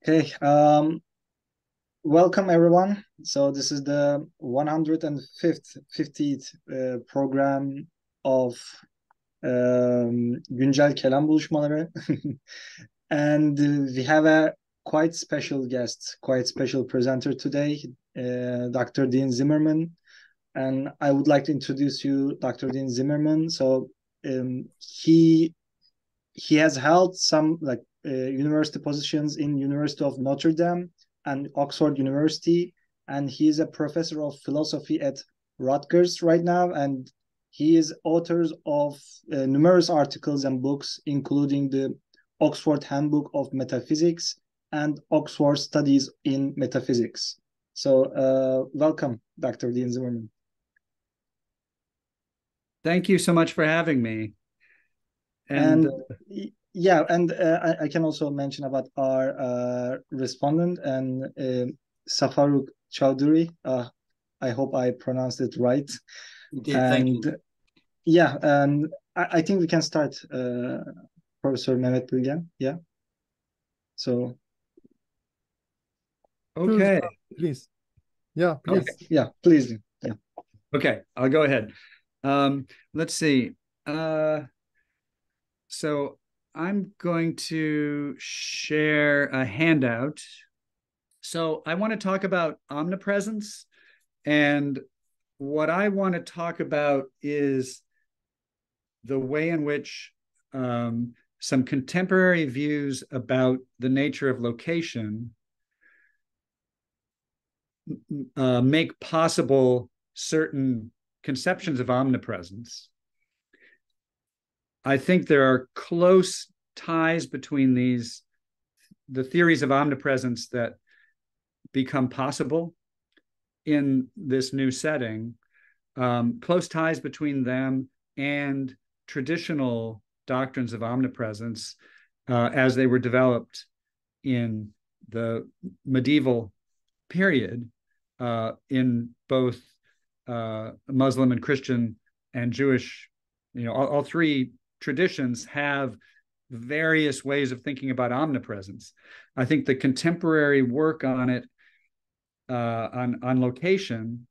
Okay, welcome everyone. So this is the 150th program of Güncel Kelam Buluşmaları. And we have a quite special guest, quite special presenter today, Dr. Din Zimmerman. And I would like to introduce you, Dr. Din Zimmerman. So he has held some university positions in University of Notre Dame and Oxford University, and he is a professor of philosophy at Rutgers right now, and he is author of numerous articles and books, including the Oxford Handbook of Metaphysics and Oxford Studies in Metaphysics. So welcome, Dr. Dean Zimmerman. Thank you so much for having me. And yeah, and I can also mention about our respondent and Safaruk Chowdhury. I hope I pronounced it right. You did, thank you. Yeah, and I think we can start, Professor Mehmet Bilgen. Yeah. So. Okay. Please. Yeah, please. Okay. Yeah, please. Yeah. Okay, I'll go ahead. Let's see. So I'm going to share a handout. So I want to talk about omnipresence, and what I want to talk about is the way in which some contemporary views about the nature of location make possible certain conceptions of omnipresence. I think there are close ties between the theories of omnipresence that become possible in this new setting, close ties between them and traditional doctrines of omnipresence as they were developed in the medieval period in both Muslim and Christian and Jewish, all three traditions have various ways of thinking about omnipresence. I think the contemporary work on it, on location,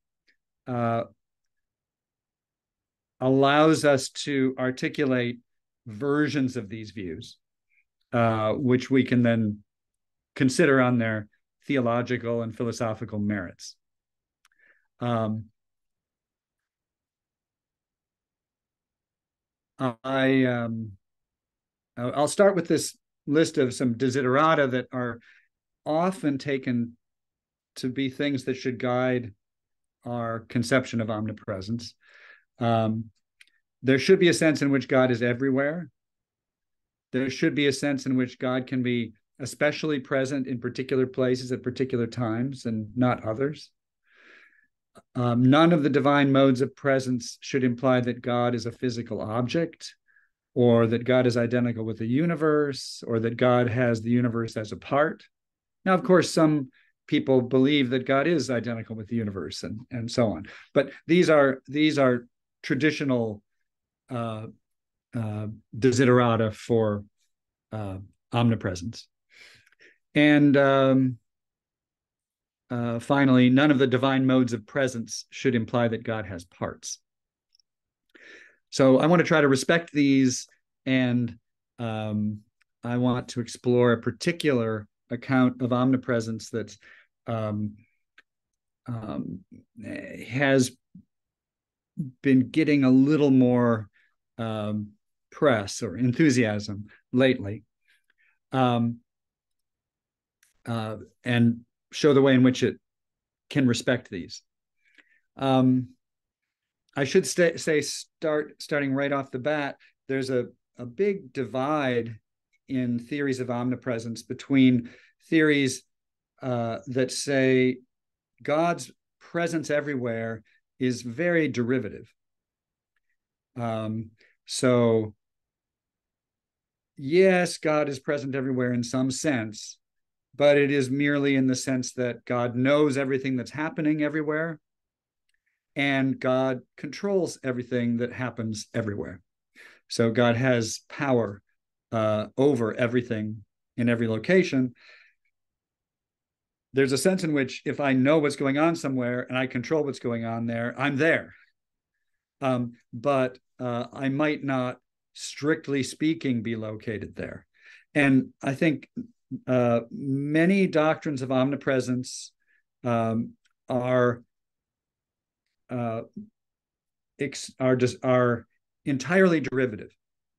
allows us to articulate versions of these views, which we can then consider on their theological and philosophical merits. I'll start with this list of some desiderata that are often taken to be things that should guide our conception of omnipresence. There should be a sense in which God is everywhere. There should be a sense in which God can be especially present in particular places at particular times and not others. None of the divine modes of presence should imply that God is a physical object, or that God is identical with the universe, or that God has the universe as a part. Now, of course, some people believe that God is identical with the universe and so on. But these are traditional desiderata for omnipresence. And finally, none of the divine modes of presence should imply that God has parts. So I want to try to respect these, and I want to explore a particular account of omnipresence that has been getting a little more press or enthusiasm lately, and show the way in which it can respect these. I should say, starting right off the bat, there's a big divide in theories of omnipresence between theories that say God's presence everywhere is very derivative. So yes, God is present everywhere in some sense, but it is merely in the sense that God knows everything that's happening everywhere, and God controls everything that happens everywhere. So God has power over everything in every location. there's a sense in which if I know what's going on somewhere and I control what's going on there, I'm there. But I might not, strictly speaking, be located there. And I think many doctrines of omnipresence are entirely derivative,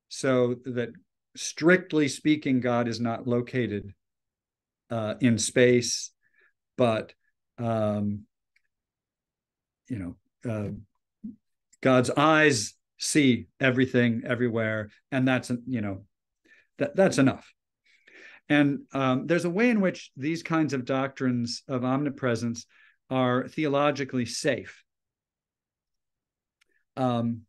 so that strictly speaking, God is not located in space, but God's eyes see everything everywhere, and that's that's enough. And there's a way in which these kinds of doctrines of omnipresence are theologically safe. And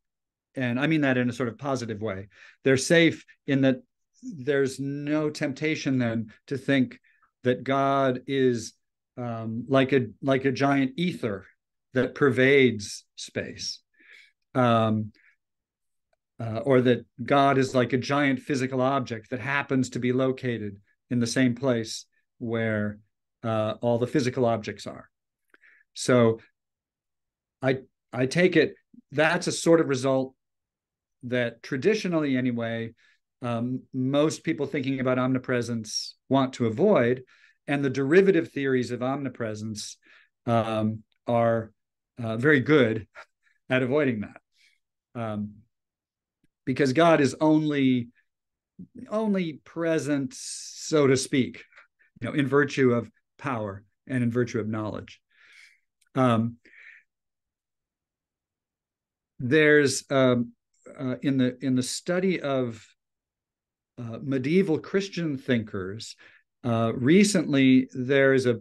I mean that in a sort of positive way. They're safe in that there's no temptation then to think that God is like a giant ether that pervades space, or that God is like a giant physical object that happens to be located in the same place where all the physical objects are. So I take it that's a sort of result that traditionally, anyway, most people thinking about omnipresence want to avoid, and the derivative theories of omnipresence are very good at avoiding that, because God is only present, so to speak, in virtue of power and in virtue of knowledge. There's in the study of medieval Christian thinkers, recently there is a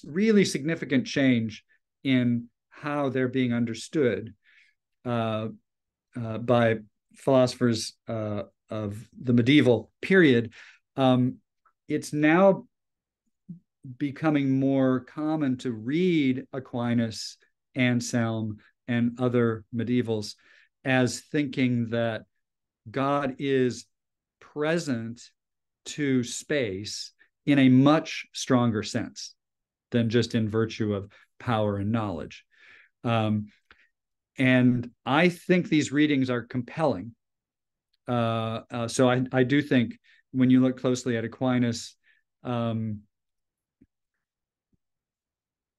really significant change in how they're being understood by philosophers of the medieval period. It's now becoming more common to read Aquinas, Anselm, and other medievals as thinking that God is present to space in a much stronger sense than just in virtue of power and knowledge. And I think these readings are compelling. So I do think when you look closely at Aquinas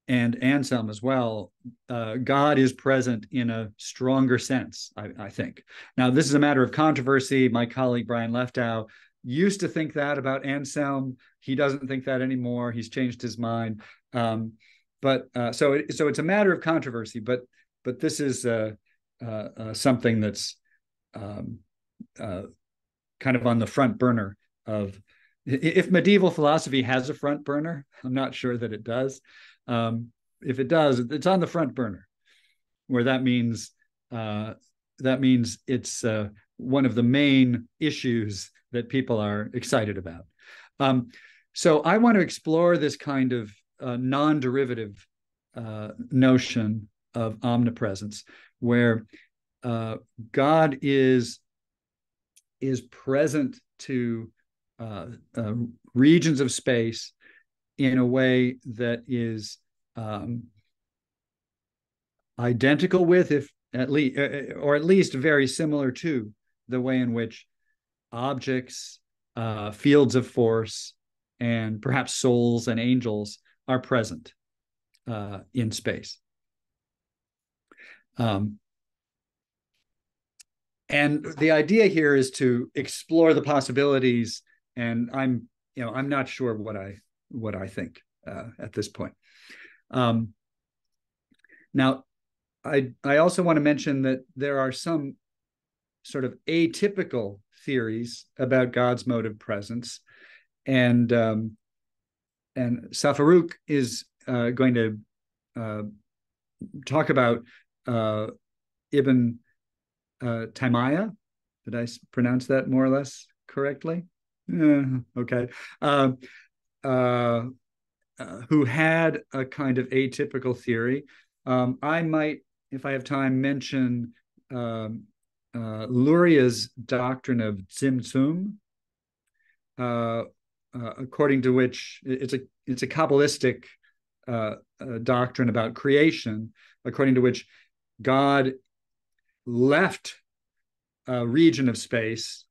and Anselm as well, God is present in a stronger sense, I think. Now, this is a matter of controversy. My colleague Brian Leftow used to think that about Anselm. He doesn't think that anymore. He's changed his mind. So it's a matter of controversy. But this is something that's kind of on the front burner of. If medieval philosophy has a front burner, I'm not sure that it does. If it does, it's on the front burner, where that means it's one of the main issues that people are excited about. So I want to explore this kind of non-derivative notion of omnipresence, where God is present to regions of space in a way that is identical with, if at least, or at least very similar to, the way in which objects, fields of force, and perhaps souls and angels are present in space. And the idea here is to explore the possibilities, and I'm not sure what I think at this point. Now, I also want to mention that there are some sort of atypical theories about God's mode of presence, and Safaruk is going to talk about Ibn Taymiyyah. Did I pronounce that more or less correctly? Okay. Who had a kind of atypical theory. I might, if I have time, mention Luria's doctrine of Tzimtzum, according to which it's a Kabbalistic doctrine about creation, according to which God left a region of space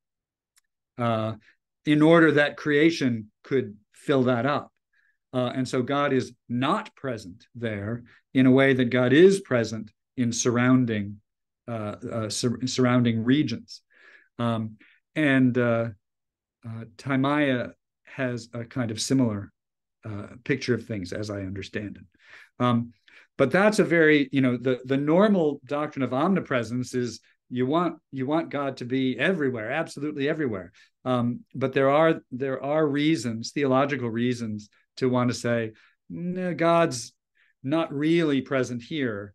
in order that creation could fill that up. And so God is not present there in a way that God is present in surrounding regions. Taimaya has a kind of similar picture of things, as I understand it. But that's a very, the normal doctrine of omnipresence is you want God to be everywhere, absolutely everywhere. But there are reasons, theological reasons, to want to say, no, God's not really present here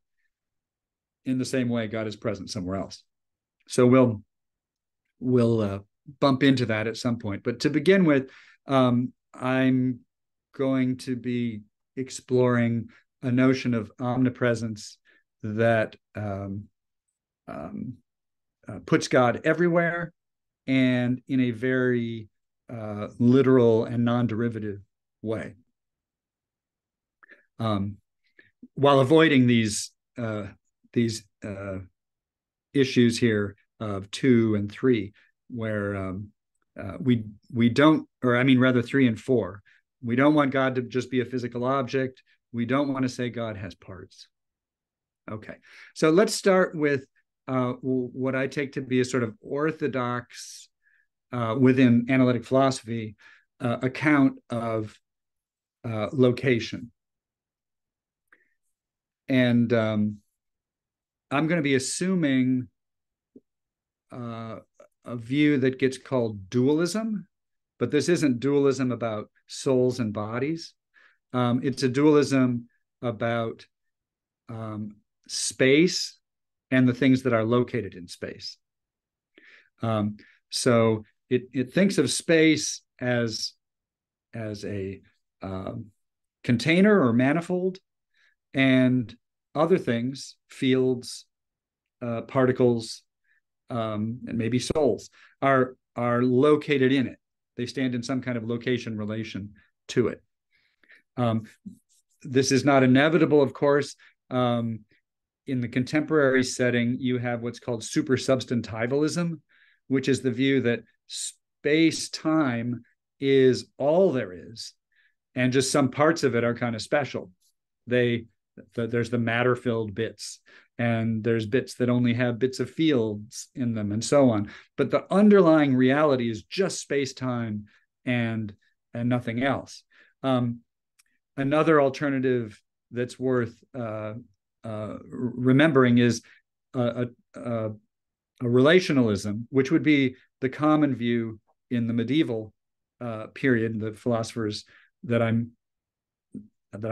in the same way God is present somewhere else. So we'll bump into that at some point. But to begin with, I'm going to be exploring a notion of omnipresence that puts God everywhere and in a very literal and non-derivative way, while avoiding these issues here of 2 and 3, where we don't, or I mean rather 3 and 4. We don't want God to just be a physical object. We don't want to say God has parts. Okay, so let's start with what I take to be a sort of orthodox within analytic philosophy account of location. And I'm going to be assuming a view that gets called dualism, but this isn't dualism about souls and bodies. It's a dualism about space and the things that are located in space. So it thinks of space as a container or manifold, and other things, fields, particles, and maybe souls are located in it. They stand in some kind of location relation to it. This is not inevitable, of course. In the contemporary setting, you have what's called supersubstantivalism, which is the view that space-time is all there is, and just some parts of it are kind of special. There's the matter-filled bits, and there's bits that only have bits of fields in them, and so on. But the underlying reality is just space-time and nothing else. Another alternative that's worth remembering is a relationalism, which would be the common view in the medieval period. The philosophers that I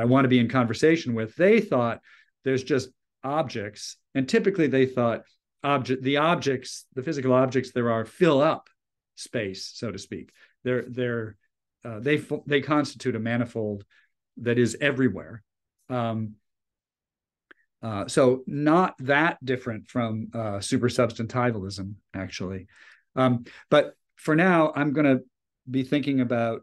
want to be in conversation with, they thought there's just objects, and typically they thought the physical objects there are fill up space, so to speak. They constitute a manifold that is everywhere. So not that different from supersubstantivalism, actually. But for now, I'm going to be thinking about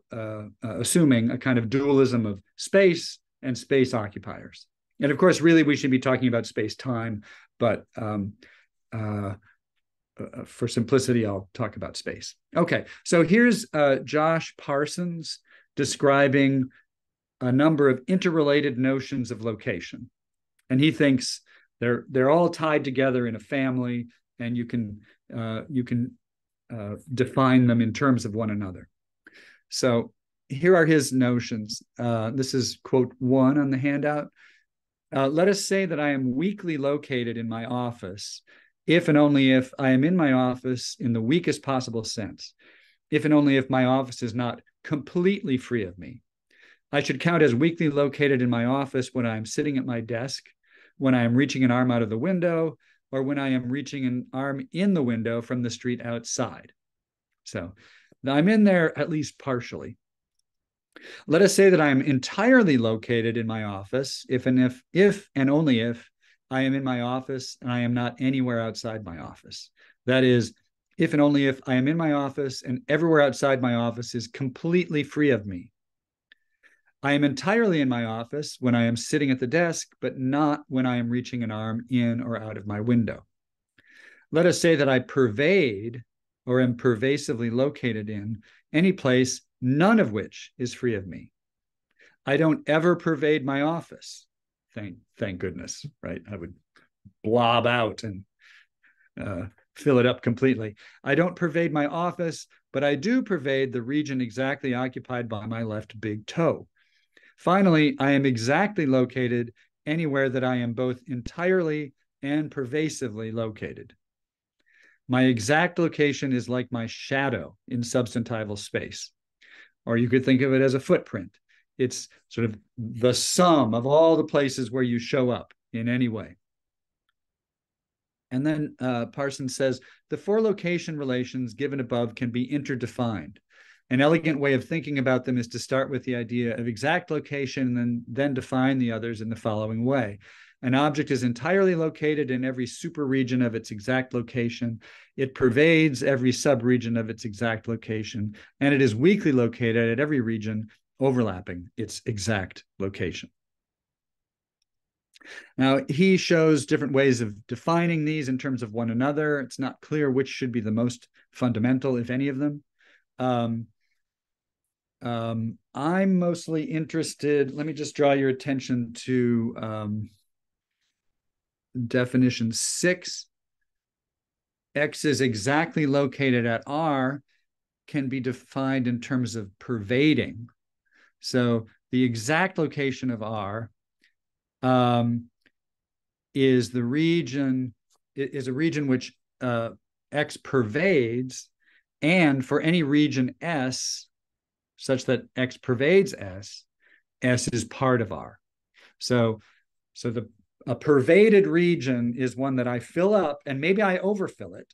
assuming a kind of dualism of space and space occupiers. And of course, really, we should be talking about space-time, but for simplicity, I'll talk about space. Okay, so here's Josh Parsons describing a number of interrelated notions of location. And he thinks they're all tied together in a family, and you can define them in terms of one another. So here are his notions. This is quote 1 on the handout. Let us say that I am weakly located in my office, if and only if I am in my office in the weakest possible sense, if and only if my office is not completely free of me. I should count as weakly located in my office when I am sitting at my desk, when I am reaching an arm out of the window, or when I am reaching an arm in the window from the street outside. So I'm in there at least partially. Let us say that I am entirely located in my office, if and only if I am in my office and I am not anywhere outside my office. That is, if and only if I am in my office and everywhere outside my office is completely free of me. I am entirely in my office when I am sitting at the desk, but not when I am reaching an arm in or out of my window. Let us say that I pervade or am pervasively located in any place, none of which is free of me. I don't ever pervade my office. Thank goodness, right? I would blob out and fill it up completely. I don't pervade my office, but I do pervade the region exactly occupied by my left big toe. Finally, I am exactly located anywhere that I am both entirely and pervasively located. My exact location is like my shadow in substantival space, or you could think of it as a footprint. It's sort of the sum of all the places where you show up in any way. And then Parsons says, the four location relations given above can be interdefined. An elegant way of thinking about them is to start with the idea of exact location and then define the others in the following way. An object is entirely located in every superregion of its exact location. It pervades every subregion of its exact location, and it is weakly located at every region overlapping its exact location. Now, he shows different ways of defining these in terms of one another. It's not clear which should be the most fundamental, if any of them. I'm mostly interested, let me just draw your attention to definition 6. X is exactly located at R can be defined in terms of pervading. So the exact location of R is a region which X pervades, and for any region S such that X pervades S, S is part of R. So a pervaded region is one that I fill up, and maybe I overfill it.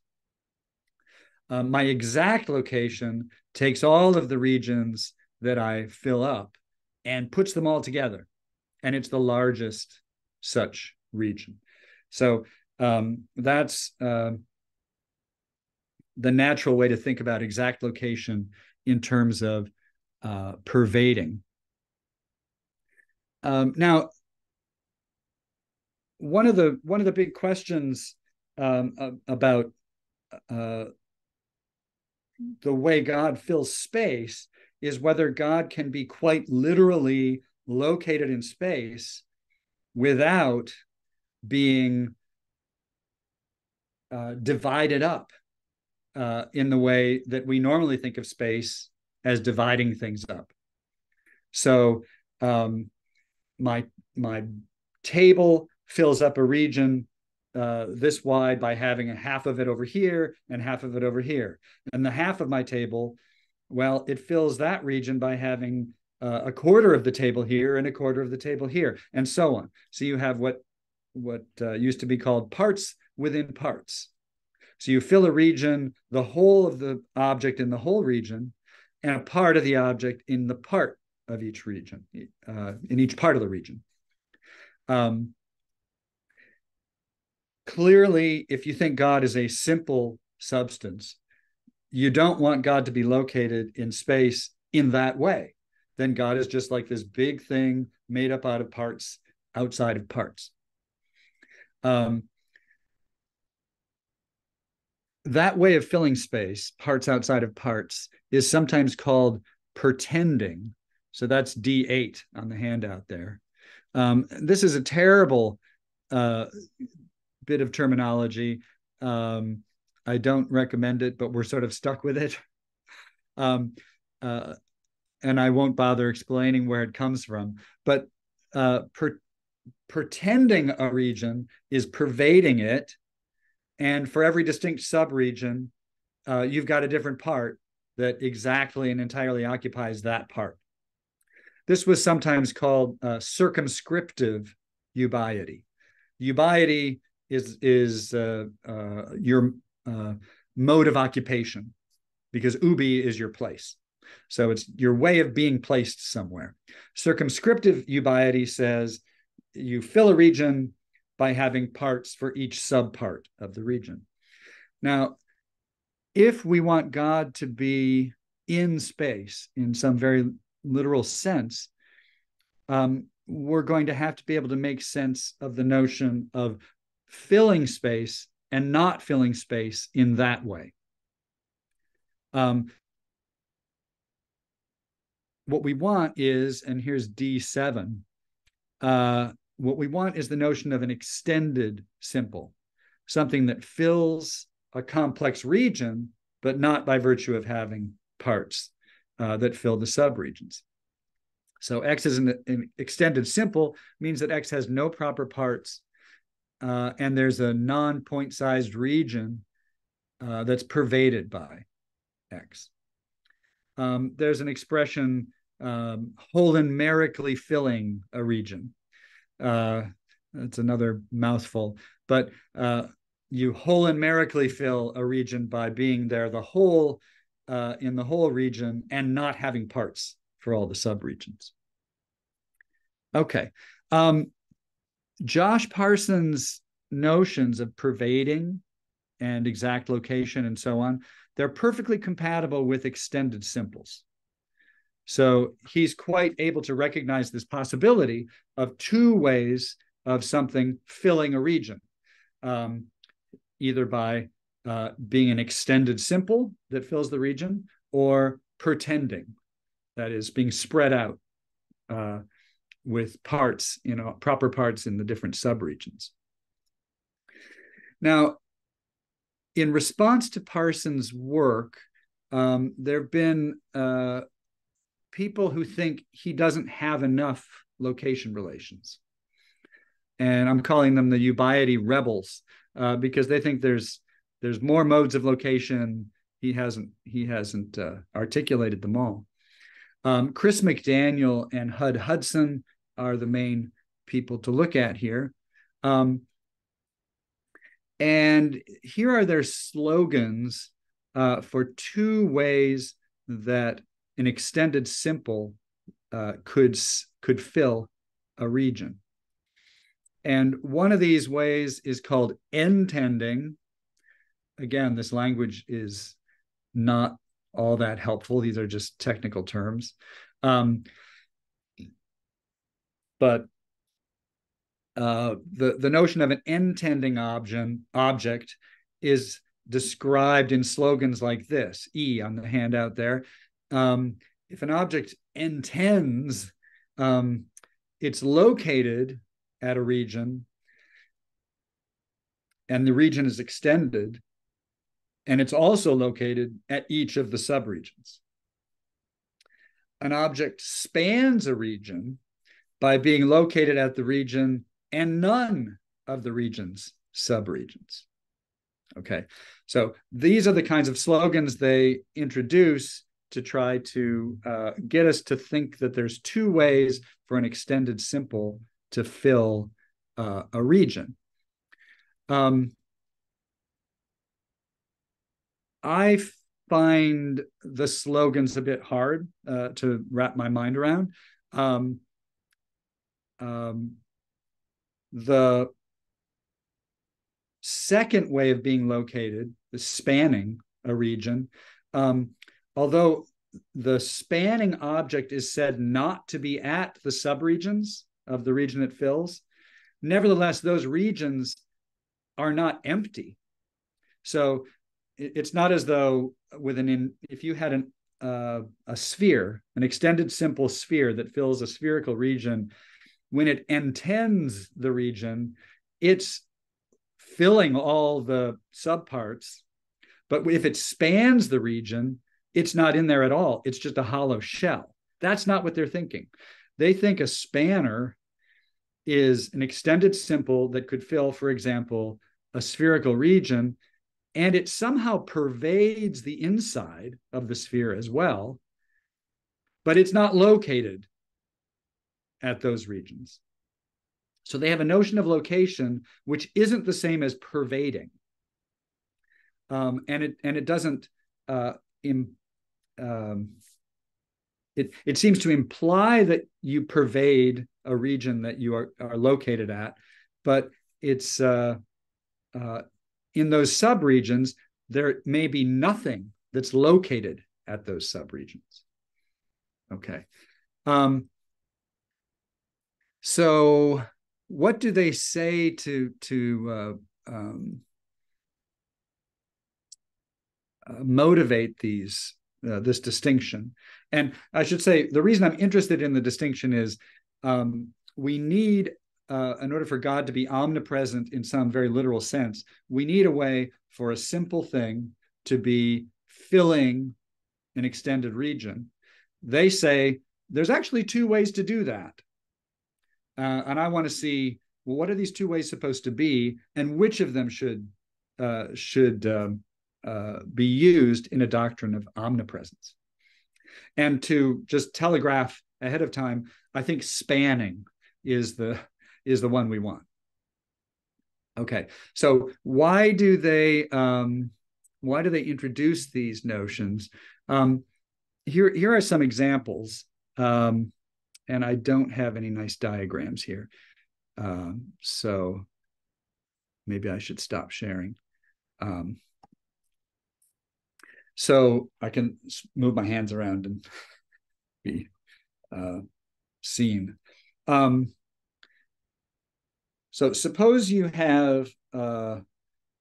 My exact location takes all of the regions that I fill up and puts them all together, and it's the largest such region. So that's the natural way to think about exact location in terms of pervading. Now, one of the big questions about the way God fills space is whether God can be quite literally located in space without being divided up in the way that we normally think of space as dividing things up. So my table fills up a region this wide by having a half of it over here and half of it over here. And the half of my table, well, it fills that region by having a quarter of the table here and a quarter of the table here, and so on. So you have what used to be called parts within parts. So you fill a region, the whole of the object in the whole region, and a part of the object in the part of each region, in each part of the region. Clearly, if you think God is a simple substance, you don't want God to be located in space in that way. Then God is just like this big thing made up out of parts outside of parts. That way of filling space, parts outside of parts, is sometimes called pretending. So that's D8 on the handout there. This is a terrible bit of terminology. I don't recommend it, but we're sort of stuck with it. And I won't bother explaining where it comes from. But pretending a region is pervading it. And for every distinct subregion, you've got a different part that exactly and entirely occupies that part. This was sometimes called circumscriptive ubiety. Ubiety is your mode of occupation, because ubi is your place. So it's your way of being placed somewhere. Circumscriptive ubiety says you fill a region by having parts for each subpart of the region. Now, if we want God to be in space in some very literal sense, we're going to have to be able to make sense of the notion of filling space and not filling space in that way. What we want is, and here's D7, what we want is the notion of an extended simple, something that fills a complex region, but not by virtue of having parts that fill the subregions. So X is an extended simple, means that X has no proper parts, and there's a non-point-sized region that's pervaded by X. There's an expression, holomerically filling a region. That's another mouthful, but you holomerically fill a region by being there the whole in the whole region and not having parts for all the subregions. Okay. Josh Parsons' notions of pervading and exact location and so on, they're perfectly compatible with extended simples. So he's quite able to recognize this possibility of two ways of something filling a region, either by being an extended simple that fills the region, or pretending, that is, being spread out with parts, proper parts in the different subregions. Now, in response to Parsons' work, there have been people who think he doesn't have enough location relations. And I'm calling them the Ubiety rebels, because they think there's more modes of location. He hasn't articulated them all. Chris McDaniel and Hud Hudson are the main people to look at here. And here are their slogans for two ways that an extended simple could fill a region. And one of these ways is called entending. Again, this language is not all that helpful. These are just technical terms. But the notion of an entending object is described in slogans like this, E on the handout there. If an object entends, it's located at a region, and the region is extended, and it's also located at each of the subregions. An object spans a region by being located at the region and none of the region's subregions. Okay, so these are the kinds of slogans they introduce to try to get us to think that there's two ways for an extended simple to fill a region. I find the slogans a bit hard to wrap my mind around. The second way of being located, the spanning a region, although the spanning object is said not to be at the subregions of the region it fills, nevertheless, those regions are not empty. So it's not as though if you had a sphere, an extended simple sphere that fills a spherical region, when it entends the region, it's filling all the subparts. But if it spans the region, it's not in there at all. It's just a hollow shell. That's not what they're thinking. They think a spanner is an extended simple that could fill, for example, a spherical region, and it somehow pervades the inside of the sphere as well, but it's not located at those regions. So they have a notion of location which isn't the same as pervading, and it doesn't. It seems to imply that you pervade a region that you are located at, but it's in those subregions, there may be nothing that's located at those subregions. Okay. So what do they say to motivate this distinction? And I should say, the reason I'm interested in the distinction is we need, in order for God to be omnipresent in some very literal sense, we need a way for a simple thing to be filling an extended region. They say there's actually two ways to do that. And I want to see, well, what are these two ways supposed to be, and which of them should be used in a doctrine of omnipresence? And to just telegraph ahead of time, I think spanning is the one we want. Okay, so why do they introduce these notions? Here are some examples, and I don't have any nice diagrams here, so maybe I should stop sharing. So I can move my hands around and be seen. So suppose you have a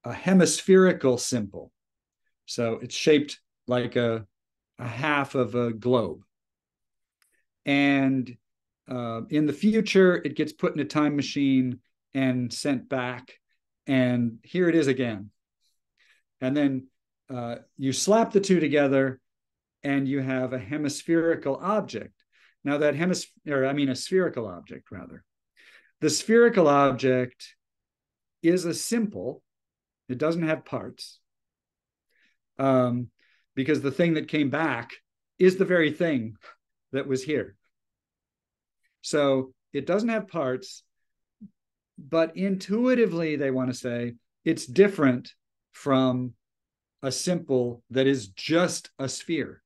hemispherical symbol. So it's shaped like a half of a globe. And in the future, it gets put in a time machine and sent back. And here it is again. And then you slap the two together and you have a hemispherical object. Now that a spherical object rather. The spherical object is a simple. It doesn't have parts. Because the thing that came back is the very thing that was here. So it doesn't have parts, but intuitively they want to say it's different from a simple that is just a sphere.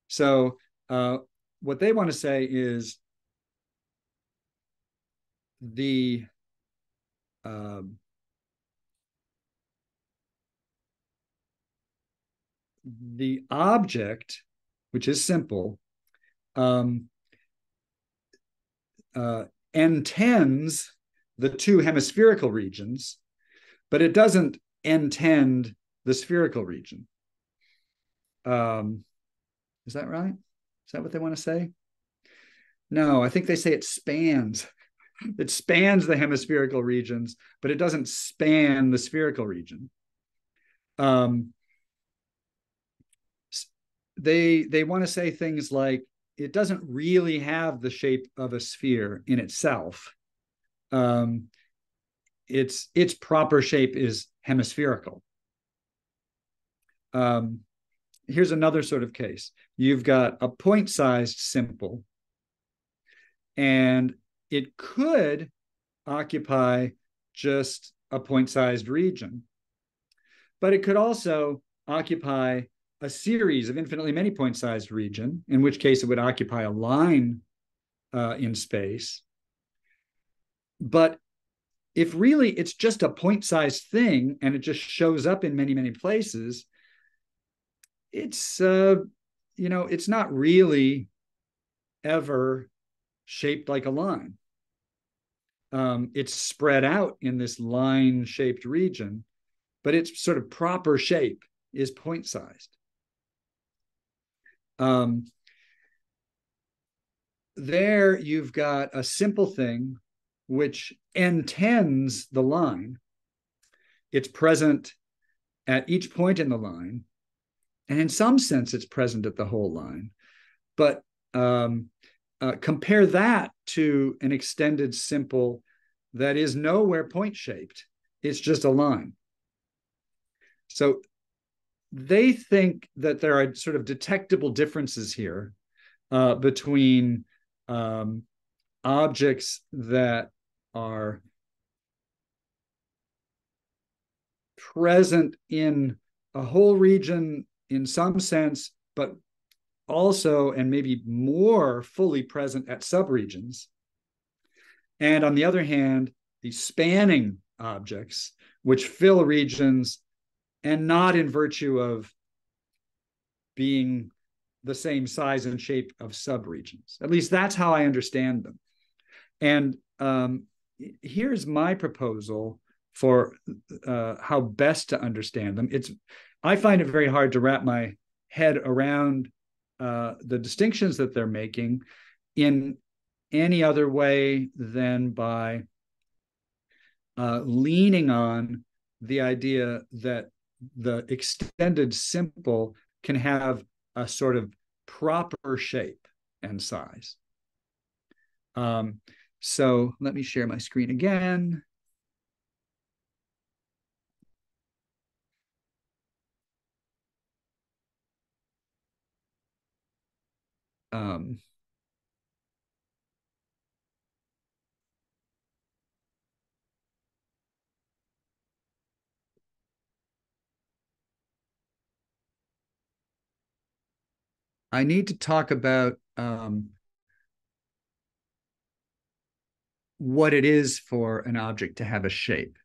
So what they want to say is the object, which is simple, intends the two hemispherical regions, but it doesn't intend the spherical region. Is that right? Is that what they want to say? No, I think they say it spans. It spans the hemispherical regions, but it doesn't span the spherical region. They want to say things like it doesn't really have the shape of a sphere in itself. Its proper shape is hemispherical. Here's another sort of case. You've got a point-sized simple, and it could occupy just a point-sized region, but it could also occupy a series of infinitely many point-sized region, in which case it would occupy a line in space. But if really it's just a point-sized thing and it just shows up in many, many places, it's it's not really ever shaped like a line. It's spread out in this line-shaped region, but its sort of proper shape is point-sized. There you've got a simple thing which intends the line. It's present at each point in the line, and in some sense it's present at the whole line. But compare that to an extended simple that is nowhere point-shaped. It's just a line. So they think that there are sort of detectable differences here between objects that are present in a whole region in some sense, but also and maybe more fully present at subregions. And on the other hand, the spanning objects, which fill regions and not in virtue of being the same size and shape of subregions. At least that's how I understand them. And here's my proposal for how best to understand them. I find it very hard to wrap my head around the distinctions that they're making in any other way than by leaning on the idea that the extended simple can have a sort of proper shape and size. So let me share my screen again. I need to talk about what it is for an object to have a shape.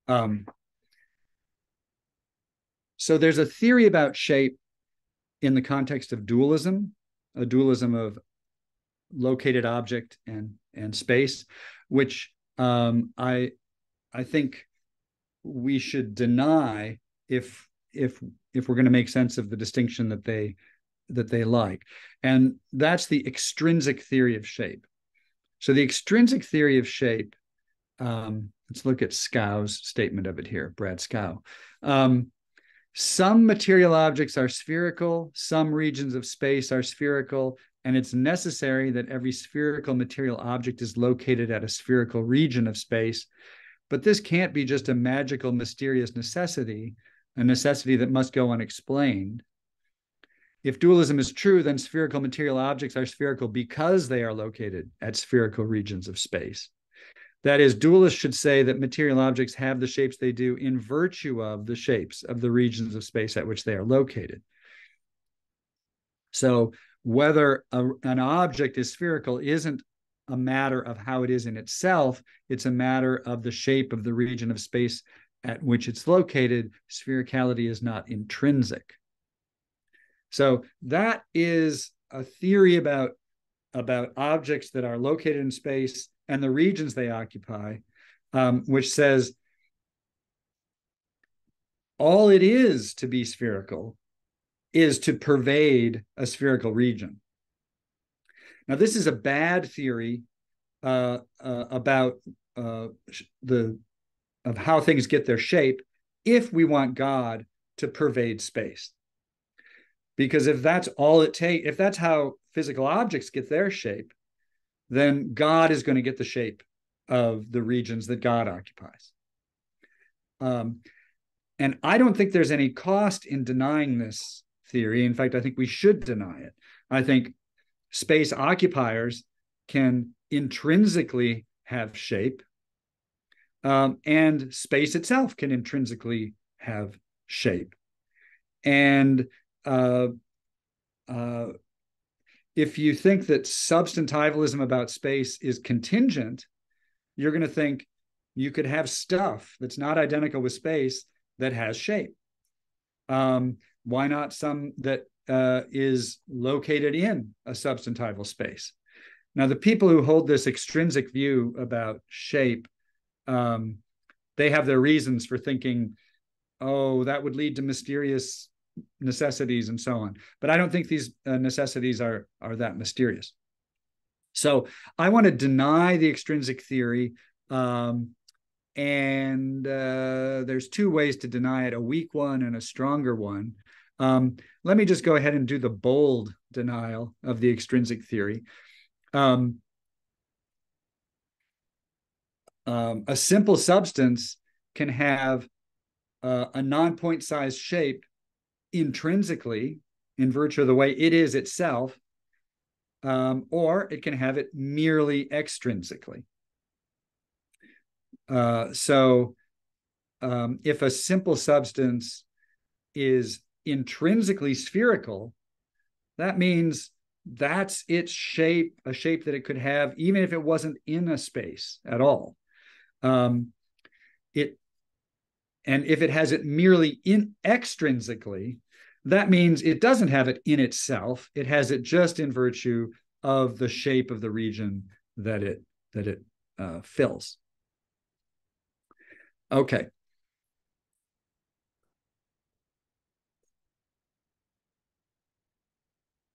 So there's a theory about shape in the context of dualism, a dualism of located object and space, which I think we should deny if we're going to make sense of the distinction that they like. And that's the extrinsic theory of shape. So the extrinsic theory of shape, let's look at Skow's statement of it here, Brad Skow. Some material objects are spherical, some regions of space are spherical, and it's necessary that every spherical material object is located at a spherical region of space. But this can't be just a magical, mysterious necessity, a necessity that must go unexplained. If dualism is true, then spherical material objects are spherical because they are located at spherical regions of space. That is, dualists should say that material objects have the shapes they do in virtue of the shapes of the regions of space at which they are located. So whether an object is spherical isn't a matter of how it is in itself, it's a matter of the shape of the region of space at which it's located. Sphericality is not intrinsic. So that is a theory about objects that are located in space and the regions they occupy, which says all it is to be spherical is to pervade a spherical region. Now, this is a bad theory about how things get their shape if we want God to pervade space. Because if that's all it takes, if that's how physical objects get their shape, then God is going to get the shape of the regions that God occupies. And I don't think there's any cost in denying this theory. In fact, I think we should deny it. I think space occupiers can intrinsically have shape, and space itself can intrinsically have shape. And if you think that substantivalism about space is contingent, you're going to think you could have stuff that's not identical with space that has shape. Why not some that is located in a substantival space? Now, the people who hold this extrinsic view about shape, they have their reasons for thinking, oh, that would lead to mysterious necessities and so on. But I don't think these necessities are that mysterious. So I want to deny the extrinsic theory. And there's two ways to deny it, a weak one and a stronger one. Let me just go ahead and do the bold denial of the extrinsic theory. A simple substance can have a non-point size shape intrinsically in virtue of the way it is itself, or it can have it merely extrinsically. So if a simple substance is intrinsically spherical, that means that's its shape, a shape that it could have even if it wasn't in a space at all. And if it has it merely extrinsically, that means it doesn't have it in itself. It has it just in virtue of the shape of the region that it fills. Okay.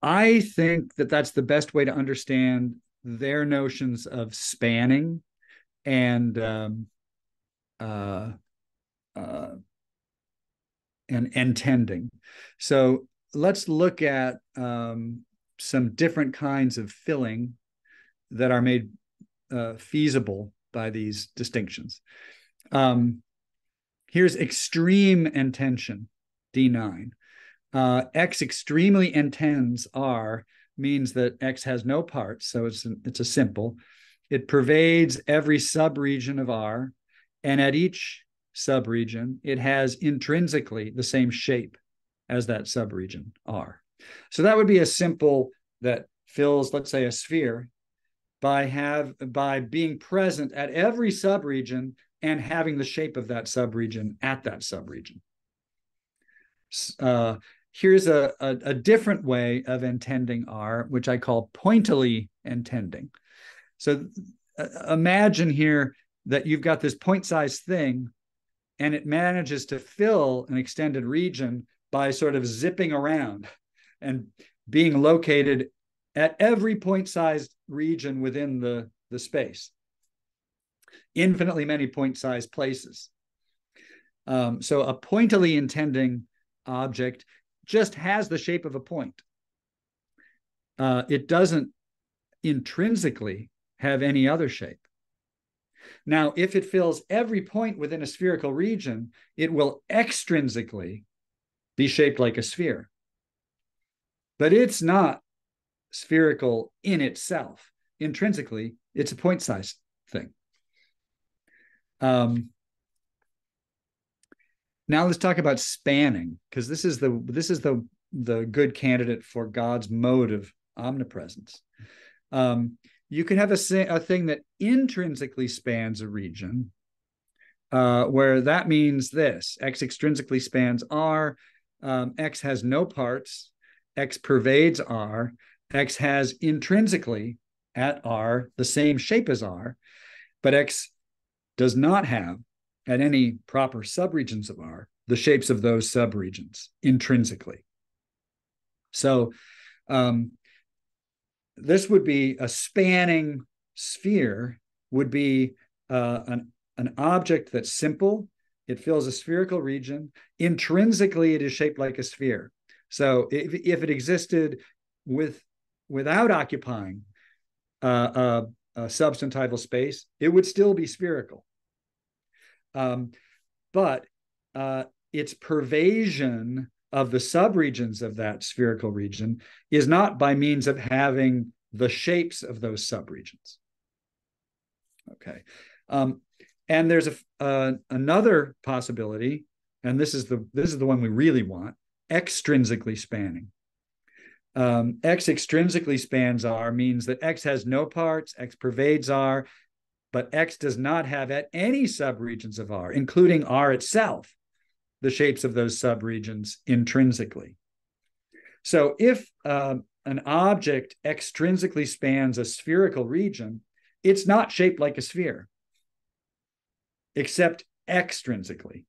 I think that that's the best way to understand their notions of spanning and tending. So let's look at some different kinds of filling that are made feasible by these distinctions. Here's extreme intension, D9. X extremely intends R means that X has no parts, so it's a simple. It pervades every subregion of R, and at each subregion, it has intrinsically the same shape as that subregion R. So that would be a simple that fills, let's say, a sphere by being present at every subregion and having the shape of that subregion at that subregion. Here's a different way of intending R, which I call pointily intending. So imagine here that you've got this point-sized thing, and it manages to fill an extended region by sort of zipping around and being located at every point-sized region within the space. Infinitely many point-sized places. So a pointily intending object just has the shape of a point. It doesn't intrinsically have any other shape. Now, if it fills every point within a spherical region, it will extrinsically be shaped like a sphere. But it's not spherical in itself. Intrinsically, it's a point-sized thing. Now let's talk about spanning, because this is the good candidate for God's mode of omnipresence. You could have a thing that intrinsically spans a region, where that means this: X extrinsically spans R, X has no parts, X pervades R, X has intrinsically at R the same shape as R, but X does not have at any proper subregions of R the shapes of those subregions intrinsically. So this would be a spanning sphere, would be an object that's simple. It fills a spherical region. Intrinsically, it is shaped like a sphere. So if it existed without occupying a substantival space, it would still be spherical. But its pervasion of the subregions of that spherical region is not by means of having the shapes of those subregions. Okay. And there's another possibility, and this is the one we really want: extrinsically spanning. X extrinsically spans R means that X has no parts, X pervades R, but X does not have at any subregions of R, including R itself, the shapes of those subregions intrinsically. So if an object extrinsically spans a spherical region, it's not shaped like a sphere, except extrinsically.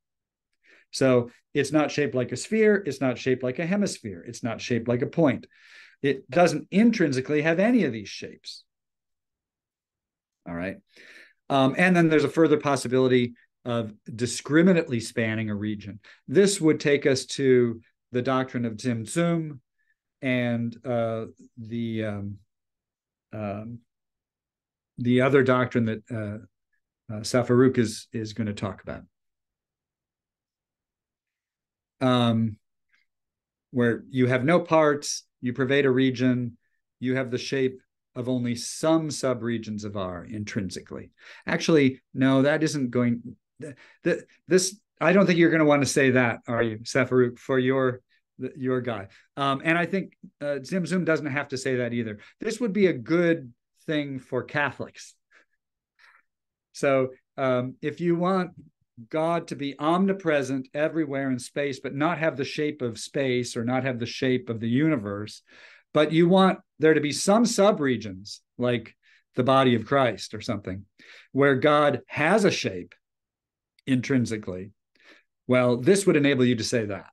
So it's not shaped like a sphere, it's not shaped like a hemisphere, it's not shaped like a point. It doesn't intrinsically have any of these shapes. All right. And then there's a further possibility of discriminately spanning a region. This would take us to the doctrine of Zimmerman and the other doctrine that Safaruk is going to talk about, where you have no parts, you pervade a region, you have the shape of only some subregions of R intrinsically. Actually, no, that isn't going. This I don't think you're going to want to say that, are you, Safaruk, for your guy? And I think Zimmerman doesn't have to say that either. This would be a good thing for Catholics. So if you want God to be omnipresent everywhere in space, but not have the shape of space or not have the shape of the universe. But you want there to be some subregions, like the body of Christ or something, where God has a shape intrinsically. Well, this would enable you to say that.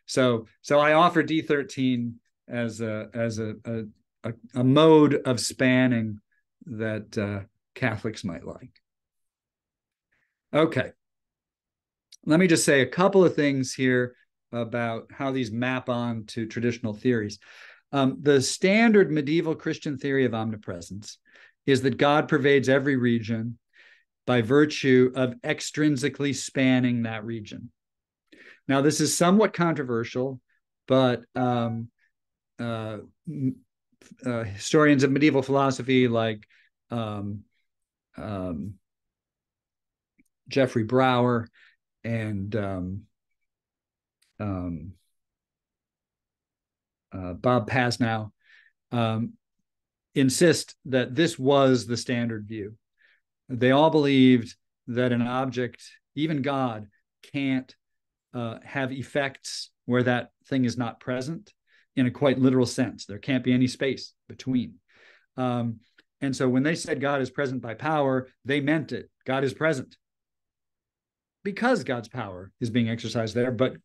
So I offer D13 as a mode of spanning that Catholics might like. Okay. Let me just say a couple of things here about how these map on to traditional theories. The standard medieval Christian theory of omnipresence is that God pervades every region by virtue of extrinsically spanning that region. Now, this is somewhat controversial, but historians of medieval philosophy like Geoffrey Brower and Bob Pasnow insist that this was the standard view. They all believed that an object, even God, can't have effects where that thing is not present in a quite literal sense. There can't be any space between. And so when they said God is present by power, they meant it. God is present because God's power is being exercised there, but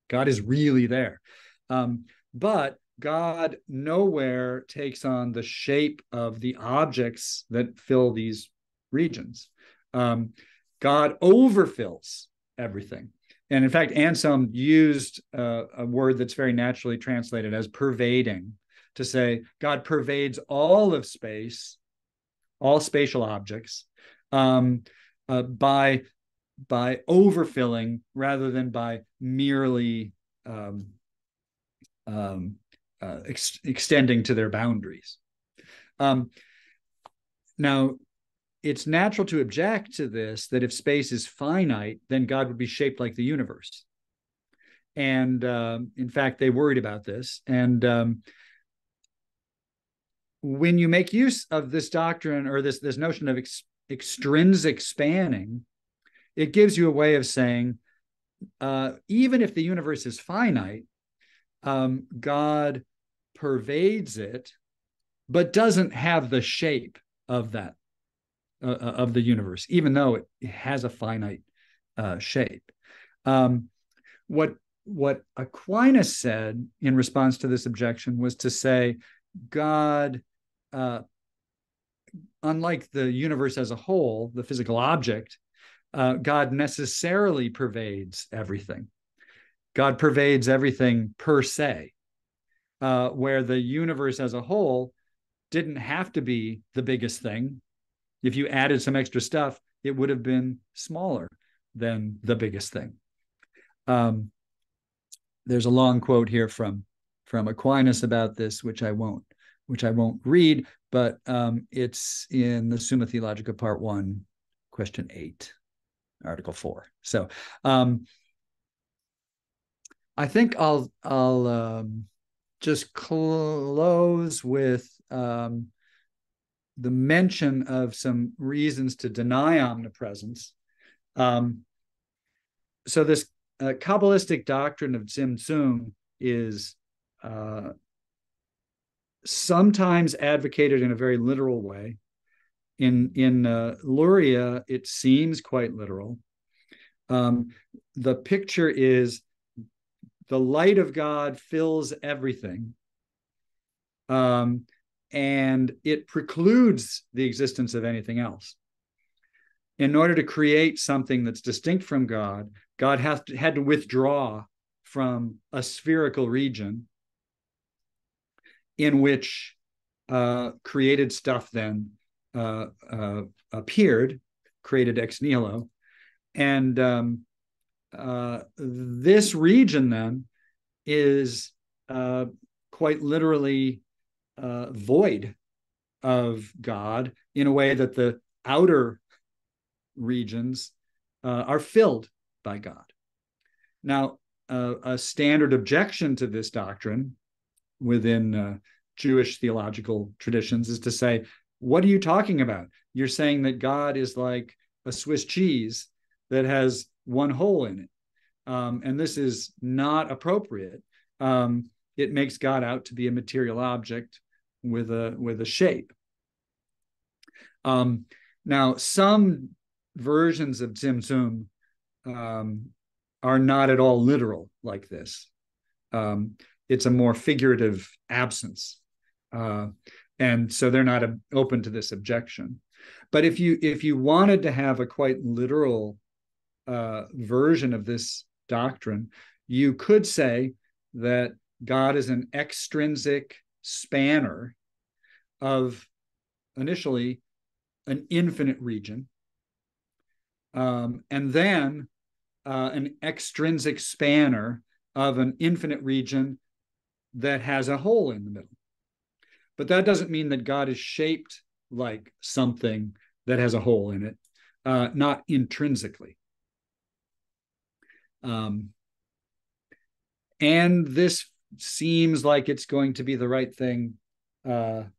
God is really there. But God nowhere takes on the shape of the objects that fill these regions. God overfills everything. And in fact, Anselm used a word that's very naturally translated as pervading, to say God pervades all of space, all spatial objects, by overfilling rather than by merely extending to their boundaries. Now, it's natural to object to this, that if space is finite, then God would be shaped like the universe. And in fact, they worried about this. And when you make use of this doctrine or this notion of extrinsic spanning, it gives you a way of saying, even if the universe is finite, God pervades it, but doesn't have the shape of that, of the universe, even though it has a finite shape. What Aquinas said in response to this objection was to say, God, unlike the universe as a whole, the physical object, God necessarily pervades everything. God pervades everything per se, where the universe as a whole didn't have to be the biggest thing. If you added some extra stuff, it would have been smaller than the biggest thing. There's a long quote here from Aquinas about this, which I won't read, but it's in the Summa Theologica Part 1, Question 8, Article 4. So I think I'll just close with the mention of some reasons to deny omnipresence. So this Kabbalistic doctrine of Tzimtzum is sometimes advocated in a very literal way. In Luria, it seems quite literal. The picture is the light of God fills everything, and it precludes the existence of anything else. In order to create something that's distinct from God, God had to withdraw from a spherical region in which created stuff then appeared, created ex nihilo. And this region then is quite literally void of God, in a way that the outer regions are filled by God. Now, a standard objection to this doctrine within Jewish theological traditions is to say, what are you talking about? You're saying that God is like a Swiss cheese that has one hole in it. And this is not appropriate. It makes God out to be a material object with a shape. Now, some versions of Tzimtzum are not at all literal like this. It's a more figurative absence. And so they're not open to this objection. But if you wanted to have a quite literal version of this doctrine, you could say that God is an extrinsic spanner of initially an infinite region, and then an extrinsic spanner of an infinite region that has a hole in the middle. But that doesn't mean that God is shaped like something that has a hole in it, not intrinsically. And this seems like it's going to be the right thing to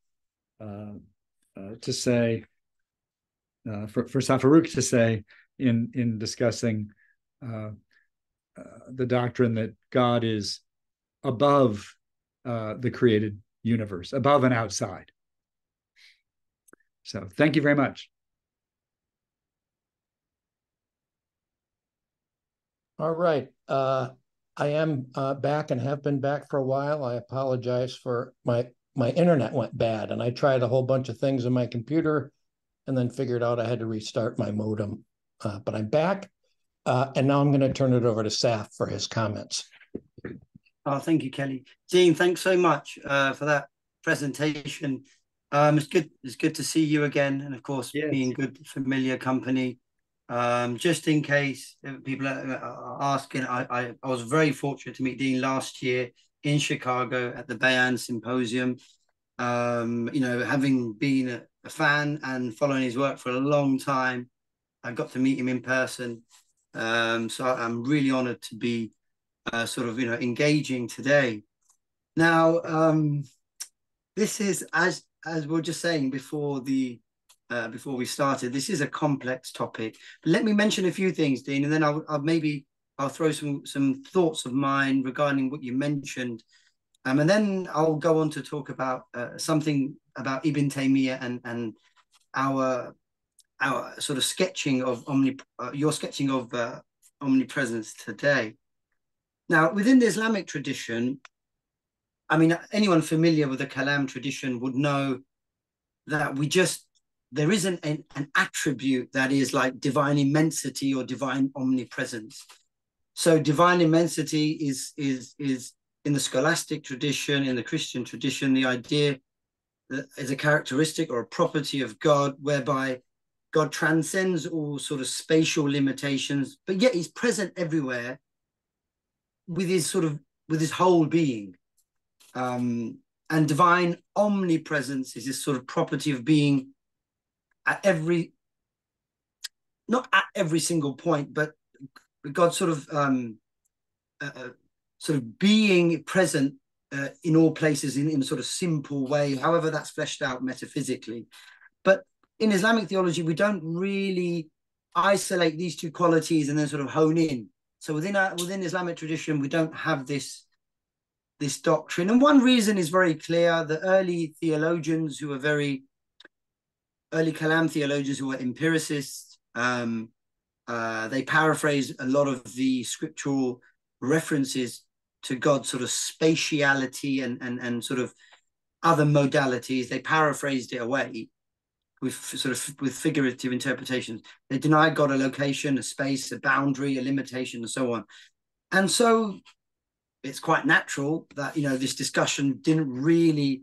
say, for Safaruk to say in discussing the doctrine that God is above the created universe, above and outside. So thank you very much. All right. I am back and have been back for a while. I apologize for my internet went bad, and I tried a whole bunch of things on my computer and then figured out I had to restart my modem. But I'm back, and now I'm going to turn it over to Saf for his comments. Oh, thank you, Kelly. Dean, thanks so much for that presentation. It's good to see you again, and of course, yes, being good familiar company. Just in case people are asking, I was very fortunate to meet Dean last year in Chicago at the Bayan Symposium. You know, having been a fan and following his work for a long time, I got to meet him in person. So I'm really honored to be sort of, engaging today. Now, this is, as we were just saying before we started, this is a complex topic. But let me mention a few things, Dean, and then I'll throw some thoughts of mine regarding what you mentioned. And then I'll go on to talk about something about Ibn Taymiyyah and our sort of sketching of your sketching of omnipresence today. Now, within the Islamic tradition, I mean, anyone familiar with the Kalam tradition would know that there isn't an attribute that is like divine immensity or divine omnipresence. So divine immensity is in the scholastic tradition, in the Christian tradition, the idea that is a characteristic or a property of God, whereby God transcends all sort of spatial limitations, but yet he's present everywhere with his whole being. And divine omnipresence is this sort of property of being not at every single point, but God sort of being present in all places in a sort of simple way, however that's fleshed out metaphysically. But in Islamic theology, we don't really isolate these two qualities and then sort of hone in. So within Islamic tradition, we don't have this doctrine. And one reason is very clear. The early theologians who were early Kalam theologians who were empiricists, they paraphrase a lot of the scriptural references to God's sort of spatiality and sort of other modalities. They paraphrased it away with figurative interpretations. They denied God a location, a space, a boundary, a limitation, and so on. And so it's quite natural that this discussion didn't really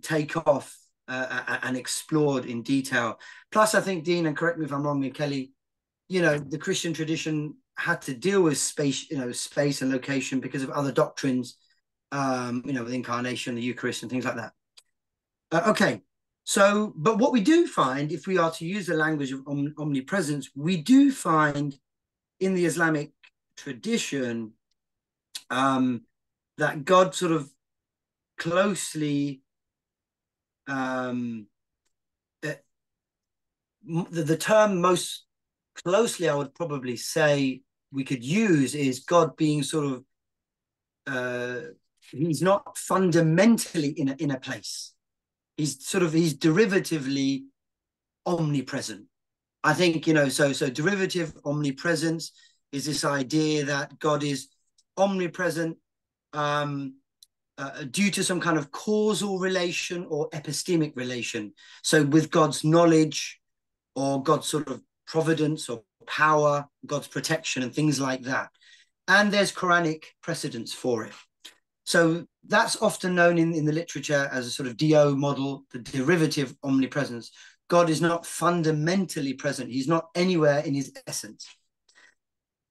take off and explored in detail. Plus, I think, Dean, and correct me if I'm wrong, and Kelly, the Christian tradition had to deal with space, space and location because of other doctrines, with incarnation, the Eucharist, and things like that. Okay. So, but what we do find, if we are to use the language of omnipresence, we do find in the Islamic tradition that God sort of closely, the term most closely I would probably say we could use is God being sort of, he's not fundamentally in a place. He's derivatively omnipresent. I think, so derivative omnipresence is this idea that God is omnipresent due to some kind of causal relation or epistemic relation. So with God's knowledge or God's sort of providence or power, God's protection and things like that. And there's Quranic precedence for it. So that's often known in the literature as a sort of DO model, the derivative omnipresence. God is not fundamentally present. He's not anywhere in his essence.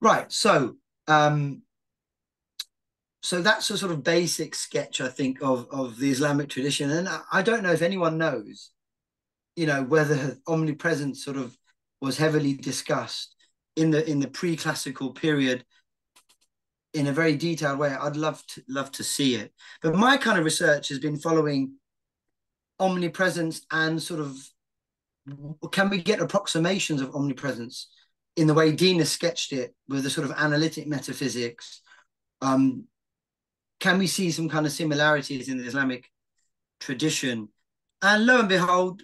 Right, so that's a sort of basic sketch, I think, of the Islamic tradition. And I don't know if anyone knows, whether omnipresence sort of was heavily discussed in the pre-classical period in a very detailed way. I'd love to see it. But my kind of research has been following omnipresence and sort of, can we get approximations of omnipresence in the way Din has sketched it with the sort of analytic metaphysics? Can we see some kind of similarities in the Islamic tradition? And lo and behold,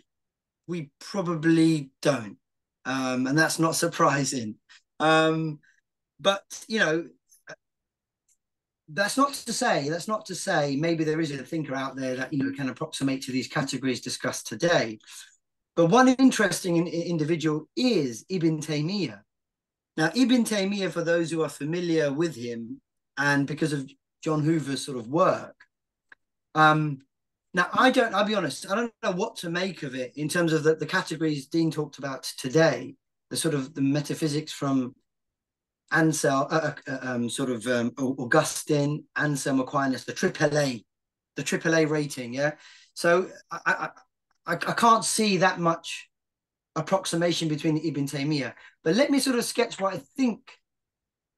we probably don't. And that's not surprising. But, that's not to say maybe there is a thinker out there that, can approximate to these categories discussed today. But one interesting individual is Ibn Taymiyyah. Now, Ibn Taymiyyah, for those who are familiar with him, and because of John Hoover's sort of work, now I'll be honest, I don't know what to make of it in terms of the categories Din talked about today, the sort of the metaphysics from Augustine, Anselm Aquinas, the AAA rating, yeah. So I can't see that much approximation between Ibn Taymiyyah, but let me sort of sketch what I think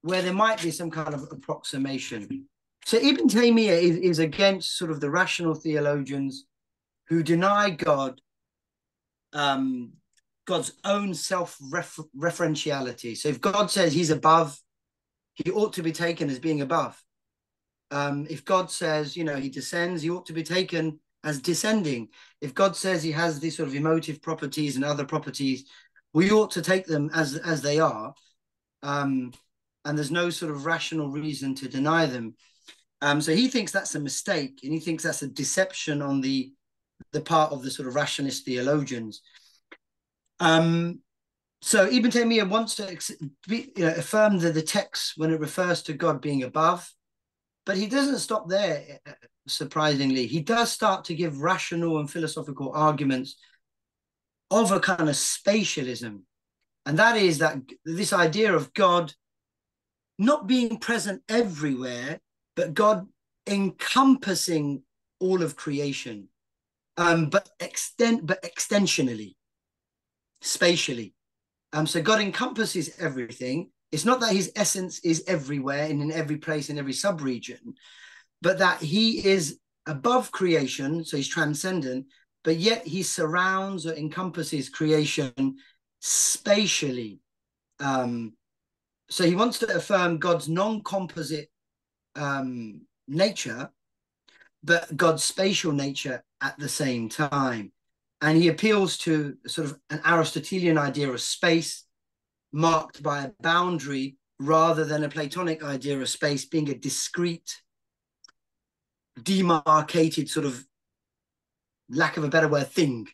where there might be some kind of approximation. So Ibn Taymiyyah is against sort of the rational theologians who deny God, God's own self-referentiality. So if God says he's above, he ought to be taken as being above. If God says, he descends, he ought to be taken as descending. If God says he has these sort of emotive properties and other properties, we ought to take them as they are. And there's no sort of rational reason to deny them. So he thinks that's a mistake, and he thinks that's a deception on the part of the sort of rationalist theologians. So Ibn Taymiyyah wants to affirm the text when it refers to God being above, but he doesn't stop there, surprisingly. He does start to give rational and philosophical arguments of a kind of spatialism, and that is that this idea of God not being present everywhere, but God encompassing all of creation, but extensionally, spatially. So God encompasses everything. It's not that his essence is everywhere and in every place, in every sub-region, but that he is above creation, so he's transcendent, but yet he surrounds or encompasses creation spatially. So he wants to affirm God's non-composite nature, but God's spatial nature at the same time. And he appeals to sort of an Aristotelian idea of space marked by a boundary rather than a Platonic idea of space being a discrete, demarcated sort of, lack of a better word, thing.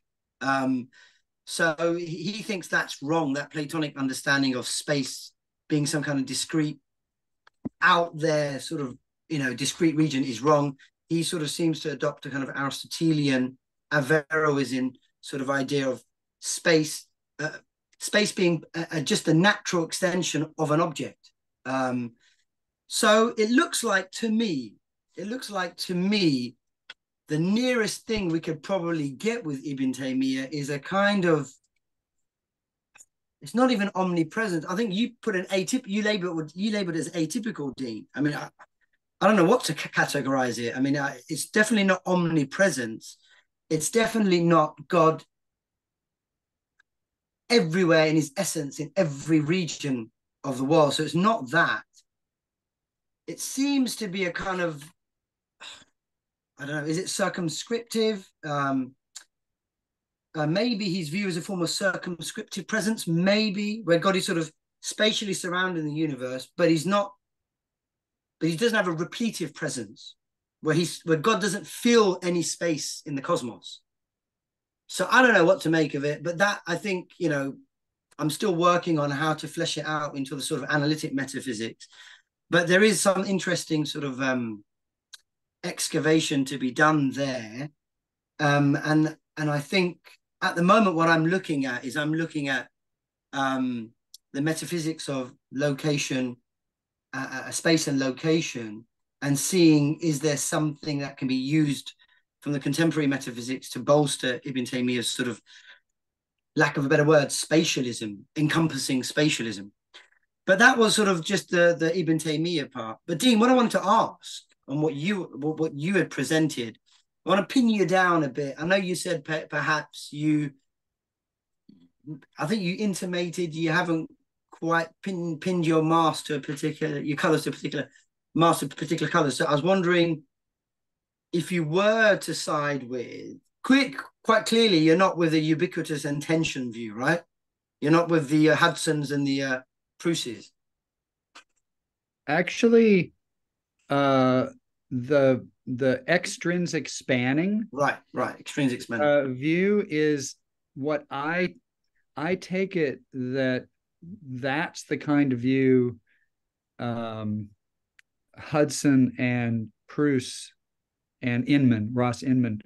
So he thinks that's wrong, that Platonic understanding of space being some kind of discrete, out there sort of, discrete region is wrong. He sort of seems to adopt a kind of Aristotelian Averroism sort of idea of space, space being just a natural extension of an object. So it looks like to me, the nearest thing we could probably get with Ibn Taymiyyah is a kind of, it's not even omnipresent. I think you put you labeled it as atypical, Din. I mean, I don't know what to categorize it. I mean, it's definitely not omnipresence. It's definitely not God everywhere in his essence in every region of the world. So it's not that. It seems to be a kind of, I don't know, is it circumscriptive? Maybe his view is a form of circumscriptive presence, maybe, where God is sort of spatially surrounding the universe, but he doesn't have a repletive presence, where God doesn't fill any space in the cosmos. So I don't know what to make of it, but that, I think, you know, I'm still working on how to flesh it out into the sort of analytic metaphysics. But there is some interesting sort of excavation to be done there. And I think at the moment, what I'm looking at is the metaphysics of location, space and location, and seeing, is there something that can be used from the contemporary metaphysics to bolster Ibn Taymiyyah's sort of, lack of a better word, spatialism, encompassing spatialism. But that was sort of just the Ibn Taymiyyah part. But Dean, what I wanted to ask, on what you had presented, I want to pin you down a bit. I know you said perhaps I think you intimated you haven't quite pinned your mask to your colours to a particular mask to particular colours. So I was wondering if you were to side with, quite clearly, you're not with a ubiquitous intention view, right? You're not with the Hudsons and the Pruses. Actually, the extrinsic spanning, right, extrinsic spanning view is what I take it that's the kind of view Hudson and Prus and Ross Inman,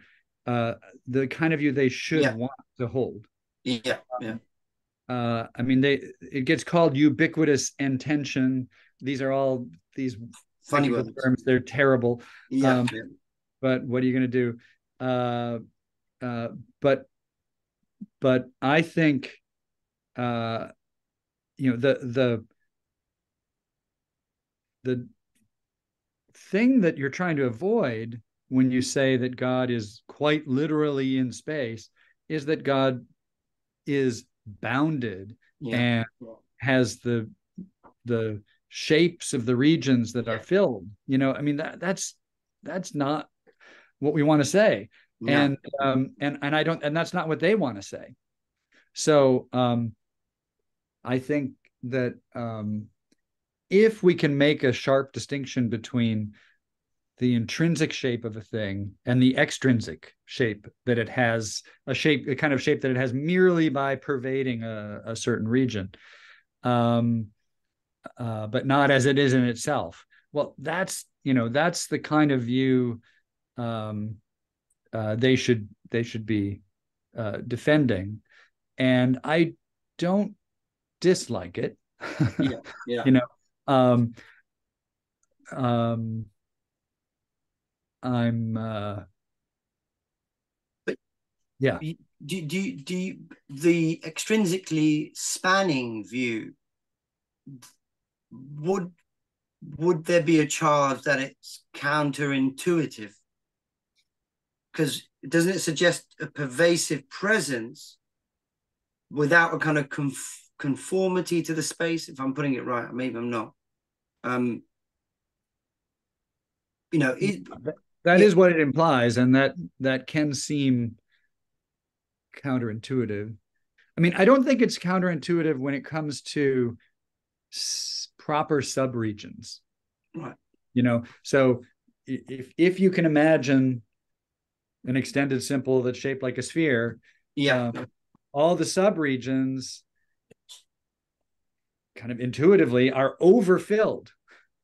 the kind of view they should want to hold. Yeah. I mean, it gets called ubiquitous intention. These are all these funny terms. They're terrible. Yeah. But what are you going to do? But I think, you know, the thing that you're trying to avoid when you say that God is quite literally in space is that God is bounded and has the shapes of the regions that are filled. You know, I mean, that's not what we want to say. And I don't, and that's not what they want to say. So I think that if we can make a sharp distinction between the intrinsic shape of a thing and the extrinsic shape that it has, a kind of shape that it has merely by pervading a certain region, but not as it is in itself. Well, that's the kind of view they should be defending, and I don't dislike it. Yeah. You know, I'm but yeah. Do the extrinsically spanning view, would there be a charge that it's counterintuitive? Because doesn't it suggest a pervasive presence without a kind of conformity to the space? If I'm putting it right, maybe I'm not. You know, that is what it implies, and that can seem counterintuitive. I mean, I don't think it's counterintuitive when it comes to proper subregions. Right. You know, so if you can imagine an extended simple that's shaped like a sphere, all the subregions kind of intuitively are overfilled,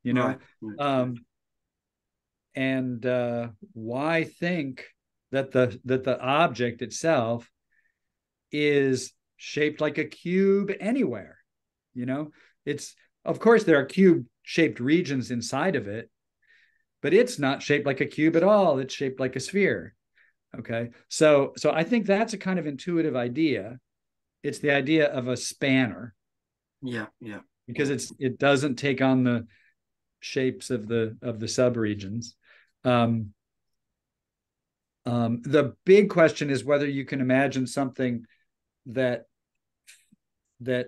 you know. Right. And why think that the object itself is shaped like a cube anywhere? You know, it's, of course there are cube shaped regions inside of it, but it's not shaped like a cube at all. It's shaped like a sphere. Okay, so I think that's a kind of intuitive idea. It's the idea of a spanner. Yeah. Because it doesn't take on the shapes of the subregions. The big question is whether you can imagine something that that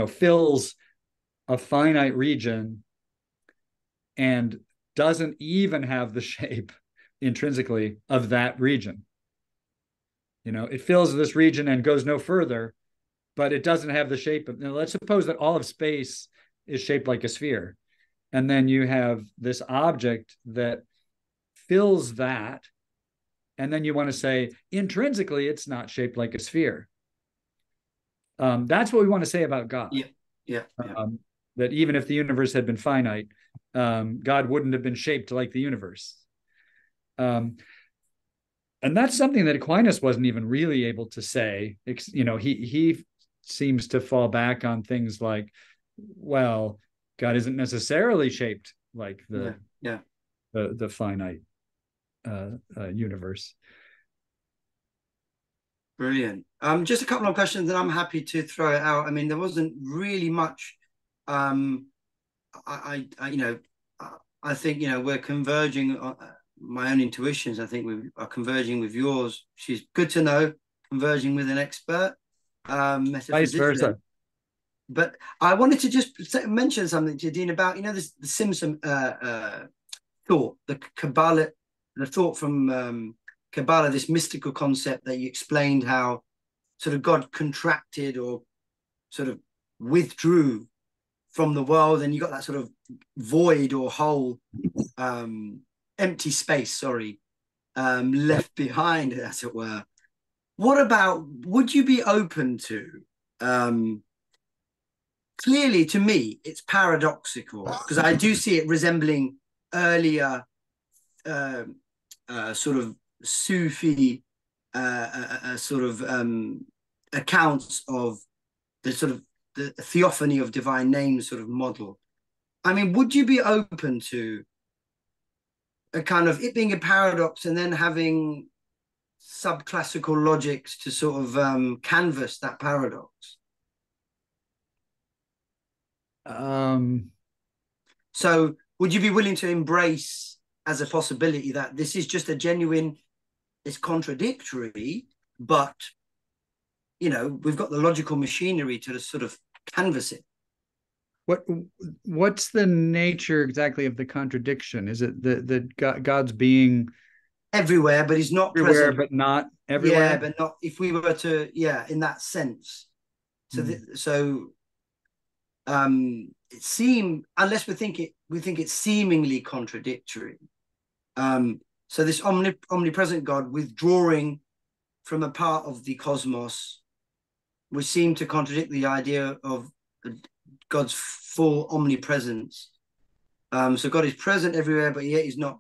fills a finite region and doesn't even have the shape intrinsically of that region. It fills this region and goes no further, but it doesn't have the shape of. Now, let's suppose that all of space is shaped like a sphere, and then you have this object that fills that, and then you want to say intrinsically it's not shaped like a sphere. That's what we want to say about God. Yeah. That even if the universe had been finite, God wouldn't have been shaped like the universe. And that's something that Aquinas wasn't even really able to say. He seems to fall back on things like, well, God isn't necessarily shaped like the finite universe. Brilliant. Just a couple of questions, and I'm happy to throw it out. I mean, there wasn't really much. I think we're converging. My own intuitions, I think, we are converging with yours. She's good to know. Converging with an expert. Vice versa. But I wanted to just mention something to Dean about the Simpson thought, the Kabbalah, the thought from Kabbalah, this mystical concept that you explained how sort of God contracted or sort of withdrew from the world, and you got that sort of void or hole, empty space, left behind, as it were. What about, would you be open to, clearly to me, it's paradoxical, because I do see it resembling earlier sort of Sufi accounts of the sort of the theophany of divine names sort of model. I mean, would you be open to a kind of it being a paradox and then having subclassical logics to sort of canvas that paradox? So would you be willing to embrace as a possibility that this is just a genuine, it's contradictory, but we've got the logical machinery to sort of canvas it? What's the nature exactly of the contradiction? Is it that God's being everywhere, but he's not everywhere, present, but not everywhere? Yeah, but not if we were to, in that sense. So it seems, unless we think it's seemingly contradictory. So this omnipresent God withdrawing from a part of the cosmos would seem to contradict the idea of God's full omnipresence. So God is present everywhere, but yet he's not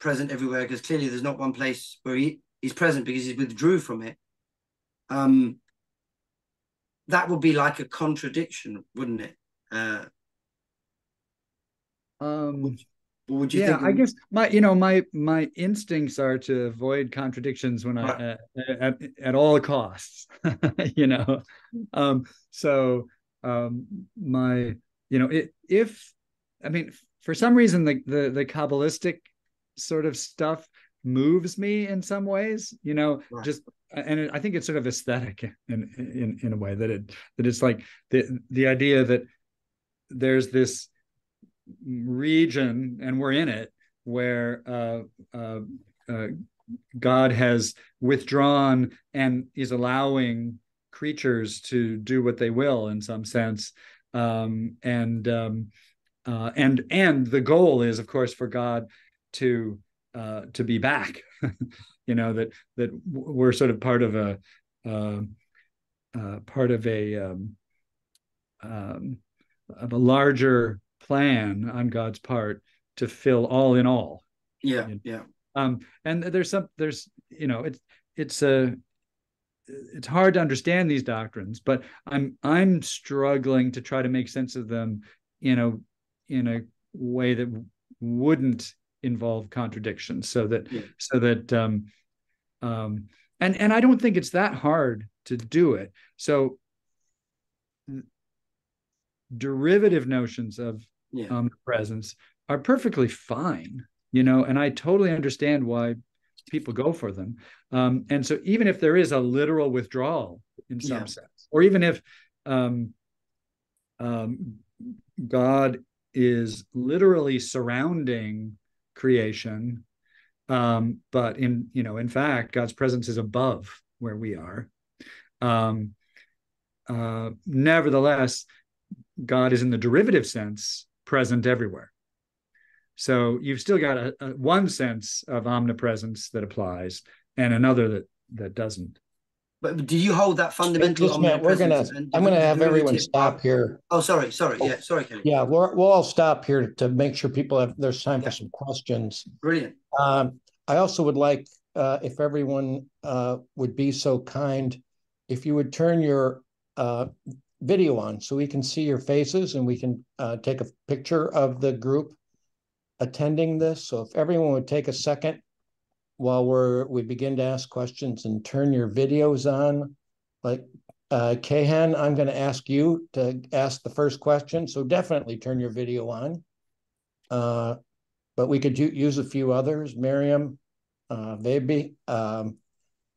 present everywhere, because clearly there's not one place where he's present because he withdrew from it. That would be like a contradiction, wouldn't it? Would you think? I guess my instincts are to avoid contradictions when at all costs. For some reason the Kabbalistic sort of stuff moves me in some ways, and I think it's sort of aesthetic in a way that it's like the idea that there's this region, and we're in it, where God has withdrawn and is allowing creatures to do what they will in some sense, and the goal is, of course, for God to be back. that we're sort of part of a larger plan on God's part to fill all in all. And it's hard to understand these doctrines, but I'm struggling to try to make sense of them in a way that wouldn't involve contradiction, so that and I don't think it's that hard to do it. So derivative notions of omnipresence are perfectly fine, and I totally understand why people go for them. And so even if there is a literal withdrawal in some sense, or even if um, God is literally surrounding creation, but in fact, God's presence is above where we are. Nevertheless, God is in the derivative sense present everywhere. So you've still got a one sense of omnipresence that applies and another that doesn't. But do you hold that fundamental Just a minute, I'm gonna have everyone stop here. Oh, sorry. Yeah, sorry, Kelly. Yeah, we'll all stop here to make sure people there's time for some questions. Brilliant. I also would like, if everyone would be so kind, if you would turn your video on so we can see your faces and we can take a picture of the group attending this. So if everyone would take a second while we begin to ask questions and turn your videos on. Like Kahan, I'm going to ask you to ask the first question. So definitely turn your video on. But we could use a few others. Miriam, Vebi, I'm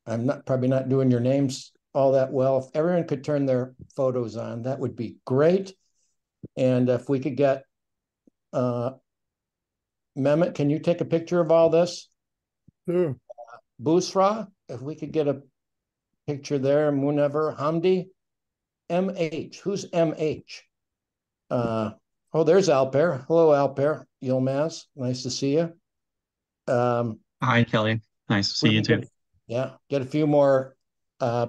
probably not doing your names all that well. If everyone could turn their photos on, that would be great. And if we could get Mehmet, can you take a picture of all this? Sure. Busra, if we could get a picture there. Munever, Hamdi, MH. Who's MH? Oh, there's Alper. Hello, Alper. Yilmaz, nice to see you. Hi, Kelly. Nice to see you too. Get a few more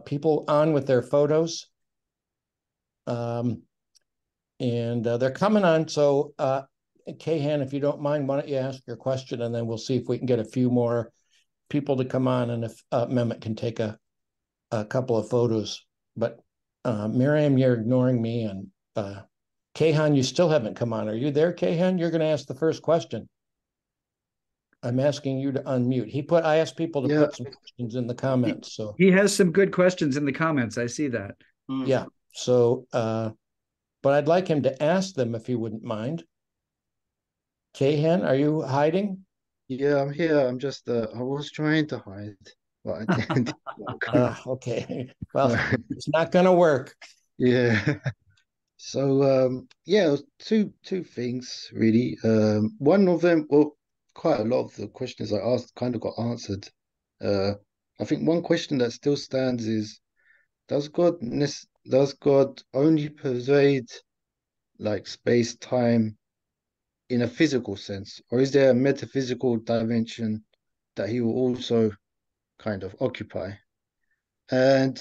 people on with their photos. And they're coming on. So, Kahan, if you don't mind, why don't you ask your question, and then we'll see if we can get a few more people to come on, and if Mehmet can take a couple of photos. But Miriam, you're ignoring me, and Kahan, you still haven't come on. Are you there, Kahan? You're going to ask the first question. I'm asking you to unmute. I asked people to put some questions in the comments. So he has some good questions in the comments. I see that. Yeah. So, but I'd like him to ask them if he wouldn't mind. Kahan, are you hiding? Yeah, I'm here. I'm just, I was trying to hide, but I didn't. Okay. Well, it's not going to work. Yeah. So, yeah, two things really. One of them, well, quite a lot of the questions I asked kind of got answered. I think one question that still stands is, does God only pervade like space, time in a physical sense, or is there a metaphysical dimension that he will also kind of occupy? And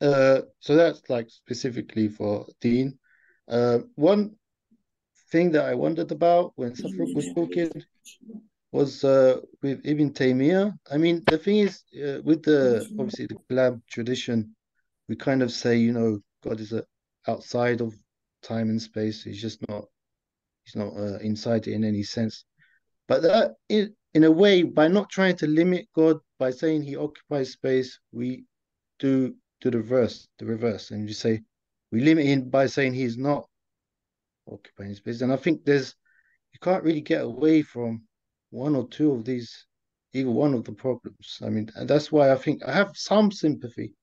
so that's like specifically for Dean. One thing that I wondered about when Safaruk was talking was with Ibn Taymiyyah. I mean, the thing is, with obviously the Kalam tradition, we kind of say, God is outside of time and space. He's not inside it in any sense. But that, in a way, by not trying to limit God by saying he occupies space, we do the reverse, and you say we limit him by saying he's not occupying space. And I think you can't really get away from one or two of these, either one of the problems. I mean, and that's why I think I have some sympathy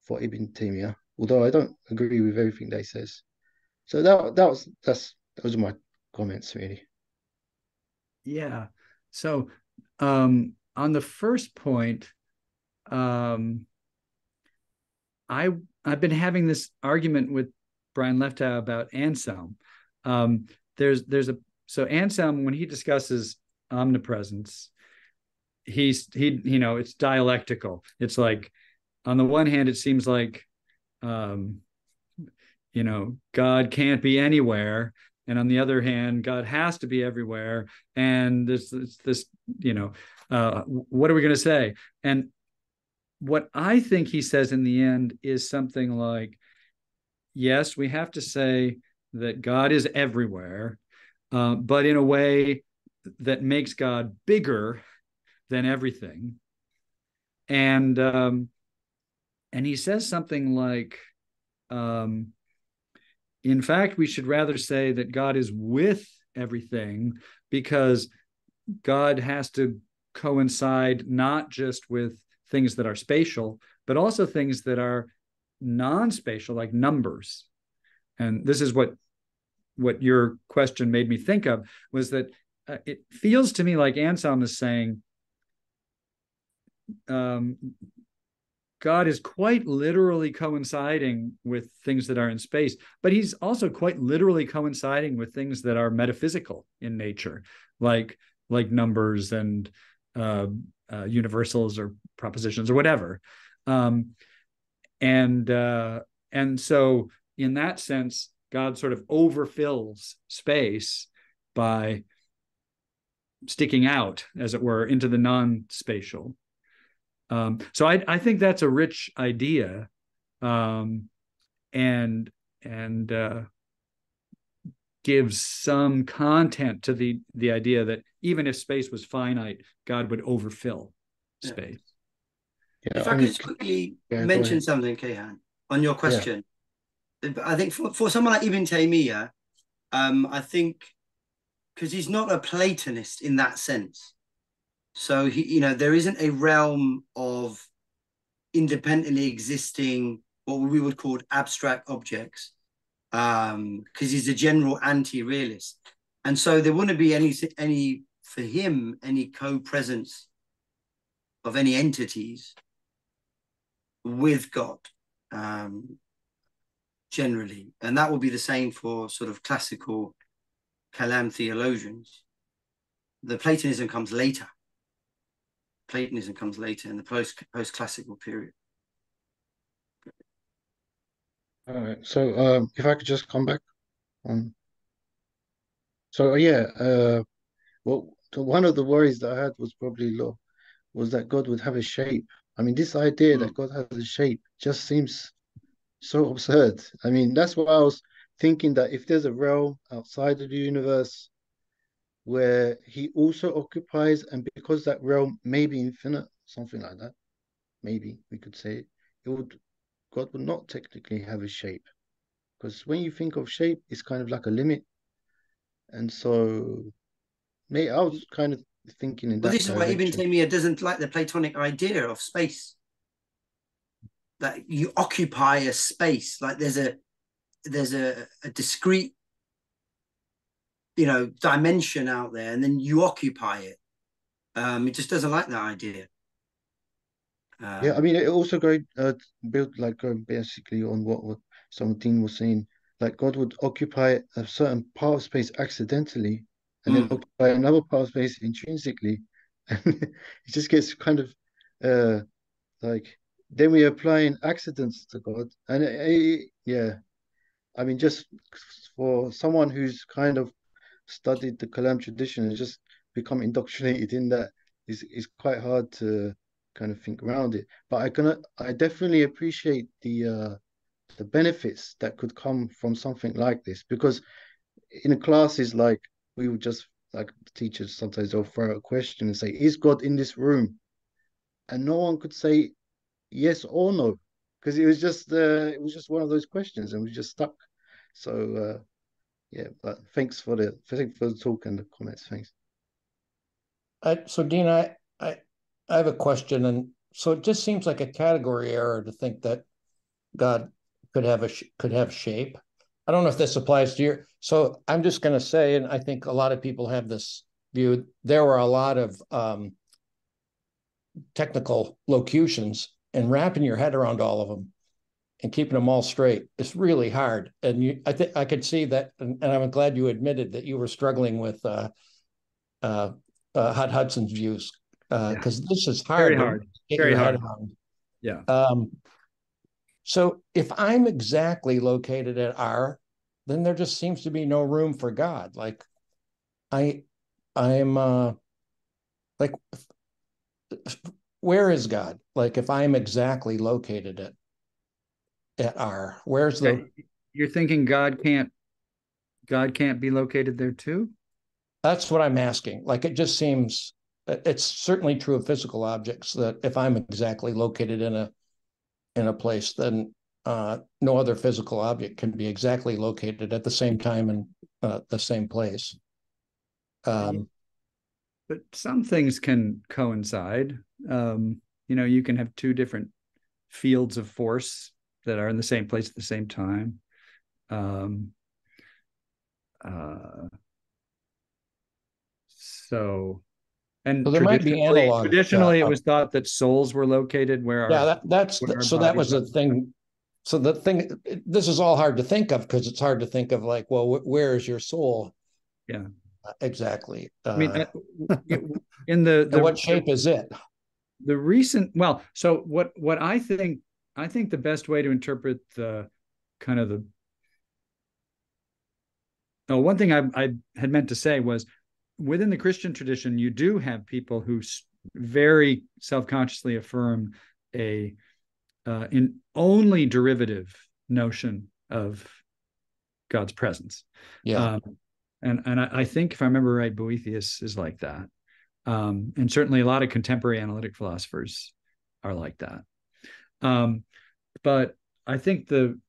for Ibn Taymiyyah, although I don't agree with everything that he says. So those are my comments really. Yeah. So on the first point, I've been having this argument with Brian Leftow about Anselm. So Anselm, when he discusses omnipresence, it's dialectical. It's like, on the one hand, it seems like God can't be anywhere, and on the other hand, God has to be everywhere. And this what are we going to say? And what I think he says in the end is something like, yes, we have to say that God is everywhere, but in a way that makes God bigger than everything. And he says something like, in fact, we should rather say that God is with everything, because God has to coincide not just with things that are spatial, but also things that are non-spatial, like numbers. and this is what your question made me think of, was that it feels to me like Anselm is saying God is quite literally coinciding with things that are in space, but he's also quite literally coinciding with things that are metaphysical in nature, like numbers and universals or propositions or whatever. And so in that sense, God sort of overfills space by sticking out, as it were, into the non-spatial. So I think that's a rich idea, and gives some content to the idea that even if space was finite, God would overfill space. If I could just quickly mention something, Kayhan, on your question. I think for someone like Ibn Taymiyyah, I think, because he's not a Platonist in that sense. So there isn't a realm of independently existing what we would call abstract objects, because he's a general anti-realist, and so there wouldn't be any for him any co-presence of any entities with God, generally, and that would be the same for sort of classical Kalam theologians. The Platonism comes later. Platonism comes later in the post-classical period. All right. So if I could just come back on. So well, one of the worries that I had was probably was that God would have a shape. I mean, this idea that God has a shape just seems so absurd. I mean, that's why I was thinking that if there's a realm outside of the universe where he also occupies, and because that realm may be infinite, something like that, maybe we could say God would not technically have a shape, because when you think of shape, it's kind of like a limit, and so I was kind of thinking in that this is why Ibn direction. Taymiyyah doesn't like the Platonic idea of space, that you occupy a space, like there's a discrete dimension out there, and then you occupy it. It just doesn't like that idea. Yeah, I mean, it also going basically on what Dean was saying. Like God would occupy a certain part of space accidentally, and then occupy another part of space intrinsically, and it just gets kind of like then we're applying accidents to God, and I mean, just for someone who's kind of studied the Kalam tradition and just become indoctrinated in that is quite hard to kind of think around it. But I definitely appreciate the benefits that could come from something like this, because in classes, like we would just, like the teachers sometimes they'll throw out a question and say, is God in this room? And no one could say yes or no, because it was just one of those questions and we just stuck. So but thanks for the talk and the comments. Thanks. So Dean, I have a question, and so it just seems like a category error to think that God could have shape. I don't know if this applies to your. So I'm just going to say, and I think a lot of people have this view. There were a lot of technical locutions, and wrapping your head around all of them and keeping them all straight is really hard. And I think I could see that, and I'm glad you admitted that you were struggling with Hud Hudson's views, because this is hard. Very hard. Very hard. Around. Yeah. So if I'm exactly located at R, then there just seems to be no room for God. Like I'm like, where is God? Like if I'm exactly located at R, where's the? You're thinking God can't be located there too? That's what I'm asking. Like it just seems, it's certainly true of physical objects that if I'm exactly located in a place, then no other physical object can be exactly located at the same time in the same place. But some things can coincide. You can have two different fields of force that are in the same place at the same time. Um, so there might be analog traditionally it was thought that souls were located where that was the thing. So this is all hard to think of, because it's hard to think of, like, well, where is your soul? Yeah, exactly. I mean, in what shape is it? The recent, well, so what I think the best way to interpret the kind of the one thing I had meant to say was, within the Christian tradition, you do have people who very self-consciously affirm a in only derivative notion of God's presence. Yeah. And I think, if I remember right, Boethius is like that. And certainly a lot of contemporary analytic philosophers are like that. But I think the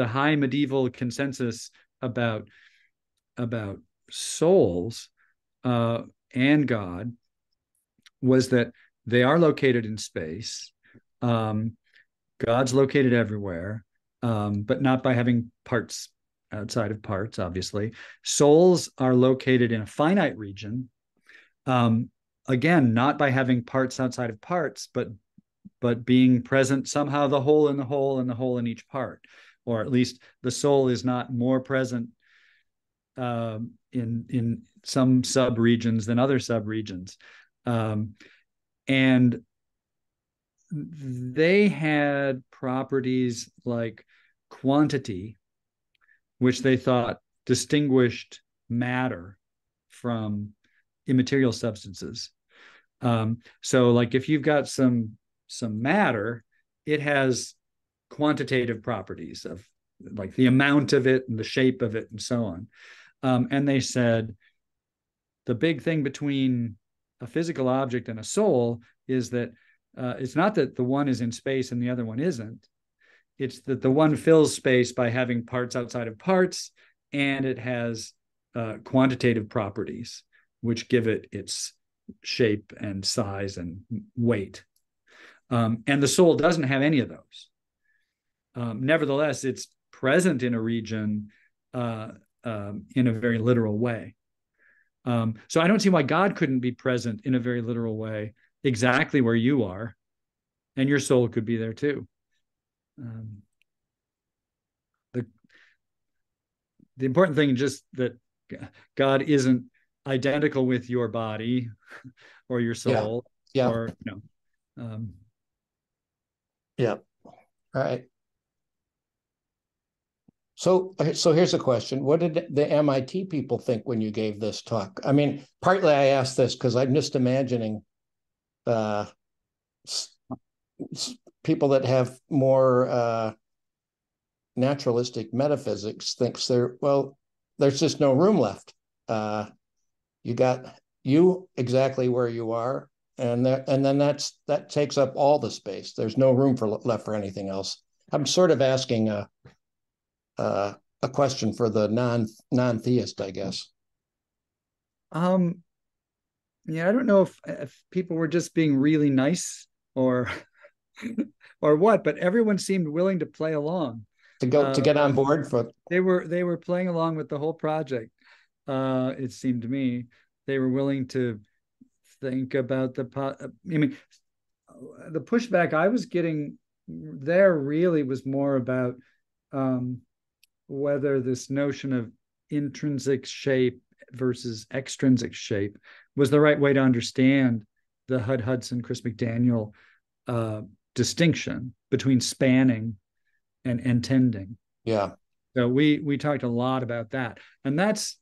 high medieval consensus about souls and God was that they are located in space. God's located everywhere, but not by having parts outside of parts, obviously. Souls are located in a finite region, again, not by having parts outside of parts, but being present somehow, the whole in the whole and the whole in each part. Or at least the soul is not more present in some sub-regions than other sub-regions. And they had properties like quantity, which they thought distinguished matter from immaterial substances. So like if you've got some matter, it has quantitative properties of like the amount of it and the shape of it and so on. And they said the big thing between a physical object and a soul is that it's not that the one is in space and the other one isn't. It's that the one fills space by having parts outside of parts, and it has quantitative properties which give it its shape and size and weight. And the soul doesn't have any of those. Nevertheless, it's present in a region in a very literal way. So I don't see why God couldn't be present in a very literal way exactly where you are, and your soul could be there too. The important thing is just that God isn't identical with your body or your soul. Yeah. Or yeah. All right. So here's a question. What did the MIT people think when you gave this talk? I mean, partly I asked this because I'm just imagining people that have more naturalistic metaphysics thinks there's just no room left. You got you exactly where you are, and then that takes up all the space. There's no room left for anything else. I'm sort of asking a question for the non-theist, I guess. Yeah, I don't know if people were just being really nice or what, but everyone seemed willing to play along. To get on board for they were playing along with the whole project. It seemed to me they were willing to think about the pushback I was getting there really was more about whether this notion of intrinsic shape versus extrinsic shape was the right way to understand the Hudson, Chris McDaniel distinction between spanning and tending. Yeah. So we talked a lot about that, and that's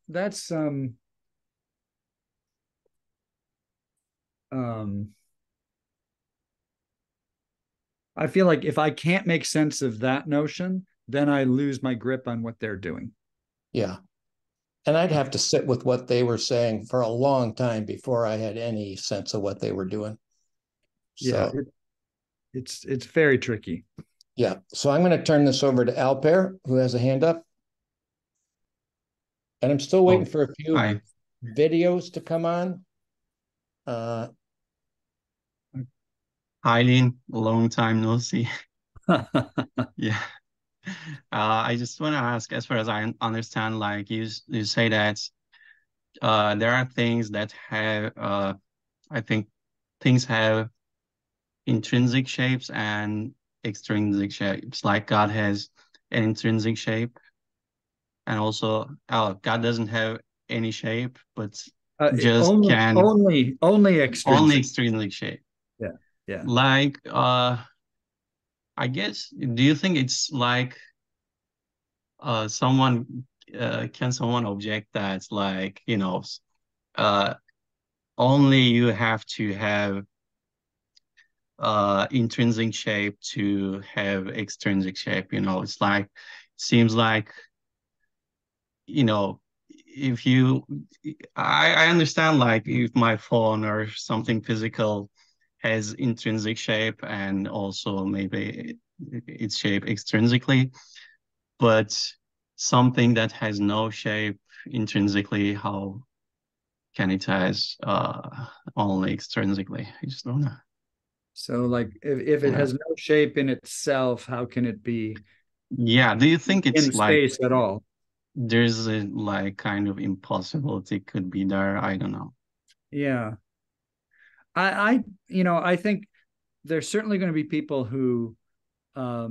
I feel like if I can't make sense of that notion, then I lose my grip on what they're doing. Yeah. And I'd have to sit with what they were saying for a long time before I had any sense of what they were doing. So yeah, it's very tricky. Yeah. So I'm going to turn this over to Alper, who has a hand up. And I'm still waiting for a few videos to come on. Eileen, a long time no see. Yeah. I just want to ask, as far as I understand, like you say that there are things that have, I think things have intrinsic shapes and extrinsic shapes. Like God has an intrinsic shape, and also God doesn't have any shape, but just only only extrinsic. extrinsic shape. Yeah, yeah. Like I guess, do you think it's like someone can someone object that, like, uh only you have to have intrinsic shape to have extrinsic shape? It's like, seems like, if you I understand, like, if my phone or something physical has intrinsic shape and also maybe its shape extrinsically, but something that has no shape intrinsically, how can it has only extrinsically? I just don't know. So, like, if it has no shape in itself, how can it be Yeah, do you think it's in like space at all? there's a like kind of impossibility could be there? I don't know. Yeah. I think there's certainly going to be people who are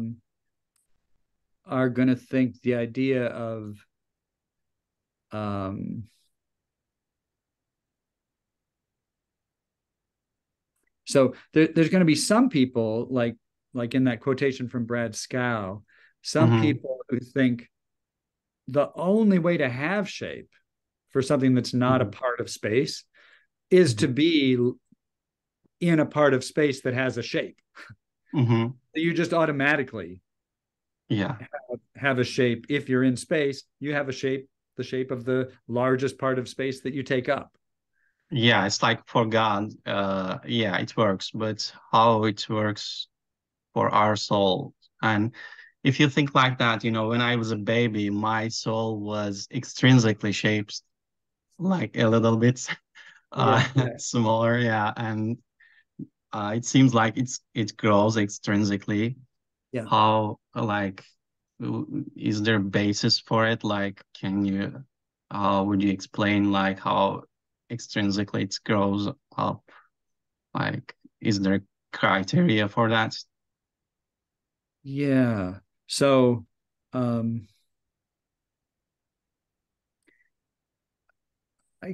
going to think the idea of so there's going to be some people like in that quotation from Brad Scow, some people who think the only way to have shape for something that's not a part of space is to be in a part of space that has a shape. You just automatically have a shape. If you're in space, you have a shape, the shape of the largest part of space that you take up. Yeah, it's like for God, yeah, it works, but how it works for our soul. And if you think like that, when I was a baby, my soul was extrinsically shaped, like a little bit smaller, yeah. And it seems like it grows extrinsically. Yeah. How, like, is there a basis for it? Like, how would you explain, like, how extrinsically it grows up? Like, is there criteria for that? Yeah. So, I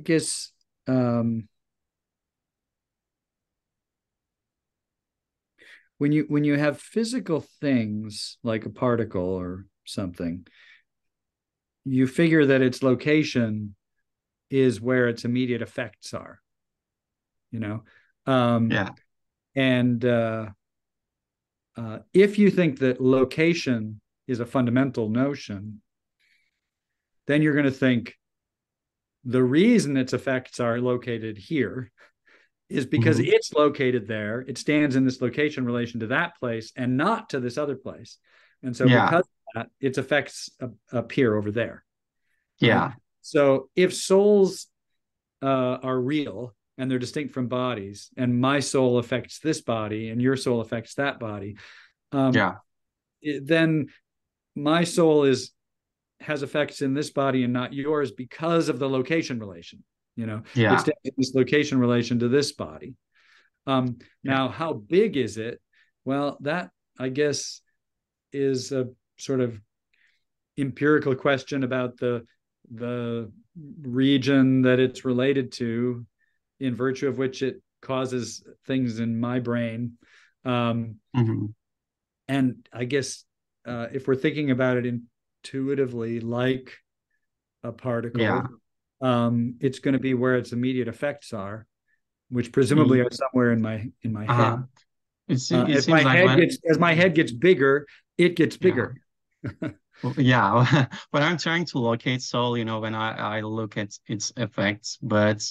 guess, when you have physical things like a particle or something, you figure that its location is where its immediate effects are. Yeah. And if you think that location is a fundamental notion, then you're going to think the reason its effects are located here is because it's located there. It stands in this location relation to that place and not to this other place. And so because of that, its effects appear over there. Yeah. Right? So if souls are real and they're distinct from bodies, and my soul affects this body and your soul affects that body, then my soul has effects in this body and not yours because of the location relation. It stands in this location relation to this body. Now, how big is it? Well, that, I guess, is a sort of empirical question about the region that it's related to, in virtue of which it causes things in my brain. And I guess if we're thinking about it intuitively like a particle, it's going to be where its immediate effects are, which presumably are somewhere in my head. As my head gets bigger, it gets bigger. Yeah, but I'm trying to locate soul, when I look at its effects, but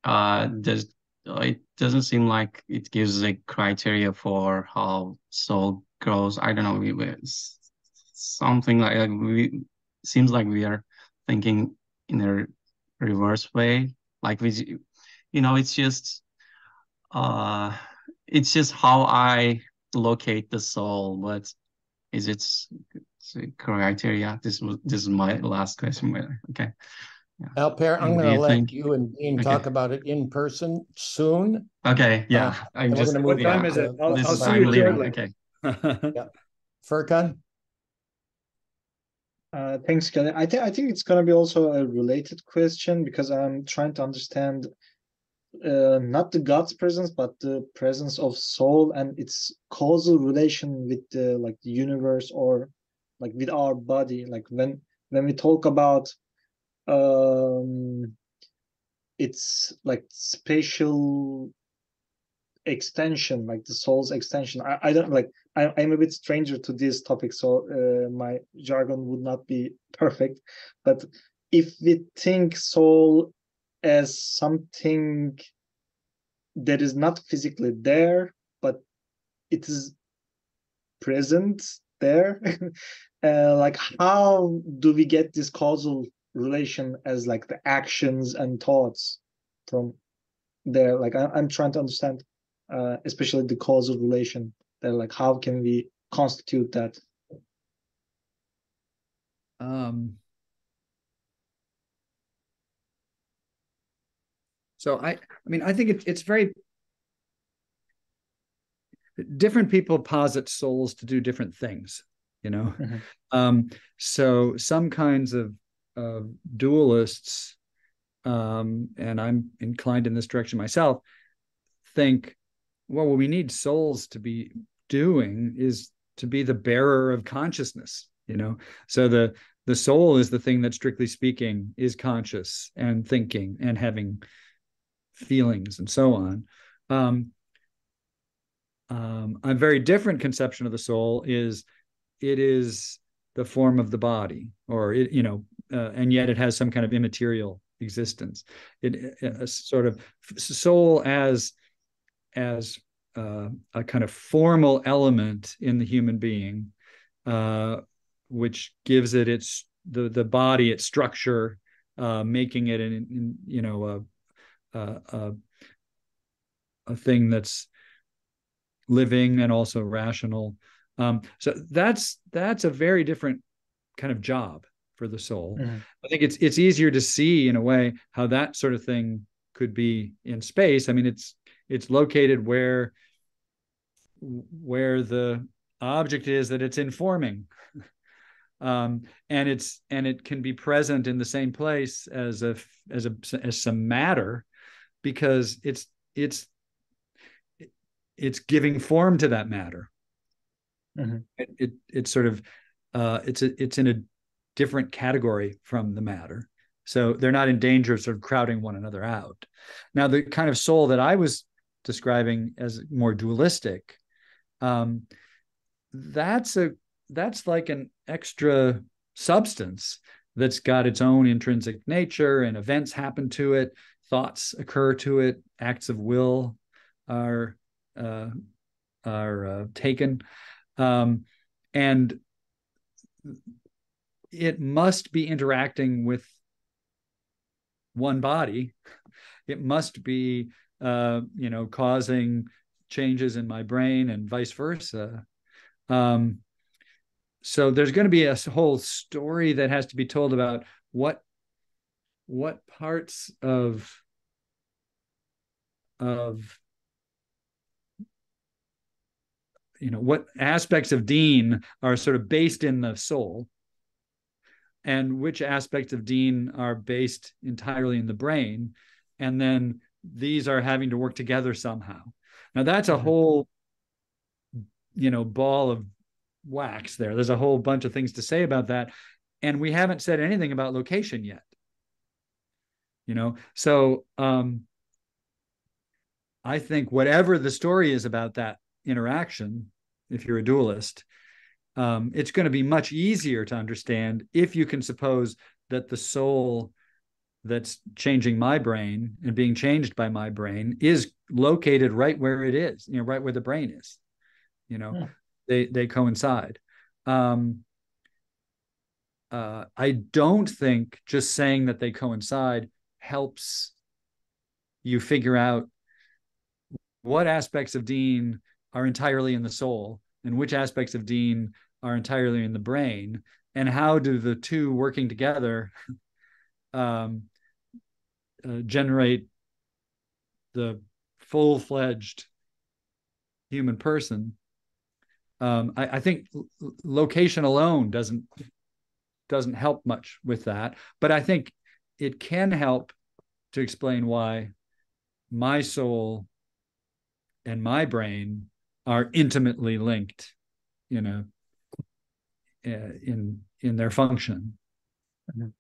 it doesn't seem like it gives a criteria for how soul grows. I don't know, something like seems like we are thinking in a reverse way. Like it's just how I locate the soul, but is it criteria? This is my last question. Okay. Yeah. Alper, I'm Do going to you let think? you and Dean Okay. talk about it in person soon. Okay. Yeah. I'm and we're just. gonna What move time on is it? to I'll This I'll is see I'm you leaving. shortly. Okay. Yeah. Furkan? Thanks, Kelly. I think it's gonna be also a related question because I'm trying to understand not the God's presence, but the presence of soul and its causal relation with the like the universe or like with our body. Like when we talk about it's like spatial extension, like the soul's extension. I don't like I'm a bit stranger to this topic, so my jargon would not be perfect. But if we think soul as something that is not physically there, but it is present there, like how do we get this causal relation as like the actions and thoughts from there? Like I'm trying to understand, especially the causal relation there. Like how can we constitute that? So I mean, I think it's very different. People posit souls to do different things, you know. So some kinds of dualists, and I'm inclined in this direction myself, think, well, what we need souls to be doing is to be the bearer of consciousness, you know. So the soul is the thing that, strictly speaking, is conscious and thinking and having feelings and so on. A very different conception of the soul is it is the form of the body, or it, you know, and yet it has some kind of immaterial existence. It a sort of soul as a kind of formal element in the human being, which gives it its the body its structure, making it you know a thing that's living and also rational. So that's a very different kind of job for the soul. I think it's easier to see in a way how that sort of thing could be in space. I mean, it's located where the object is that it's informing, and it can be present in the same place as some matter, because it's giving form to that matter. It's sort of it's in a different category from the matter, so they're not in danger of sort of crowding one another out. Now, the kind of soul that I was describing as more dualistic, that's like an extra substance that's got its own intrinsic nature, and events happen to it, thoughts occur to it, acts of will are taken, and it must be interacting with one body. It must be causing changes in my brain and vice versa. So there's going to be a whole story that has to be told about what parts of what aspects of Din are sort of based in the soul, and which aspects of Din are based entirely in the brain, and then these are having to work together somehow. Now that's a whole ball of wax there. There's a whole bunch of things to say about that, and we haven't said anything about location yet. So I think whatever the story is about that interaction, if you're a dualist, it's going to be much easier to understand if you can suppose that the soul that's changing my brain and being changed by my brain is located right where it is, right where the brain is. They coincide. I don't think just saying that they coincide helps you figure out what aspects of Din are entirely in the soul and which aspects of Din are entirely in the brain, and how do the two working together generate the full-fledged human person. I think location alone doesn't help much with that, but I think it can help to explain why my soul and my brain are intimately linked, in their function.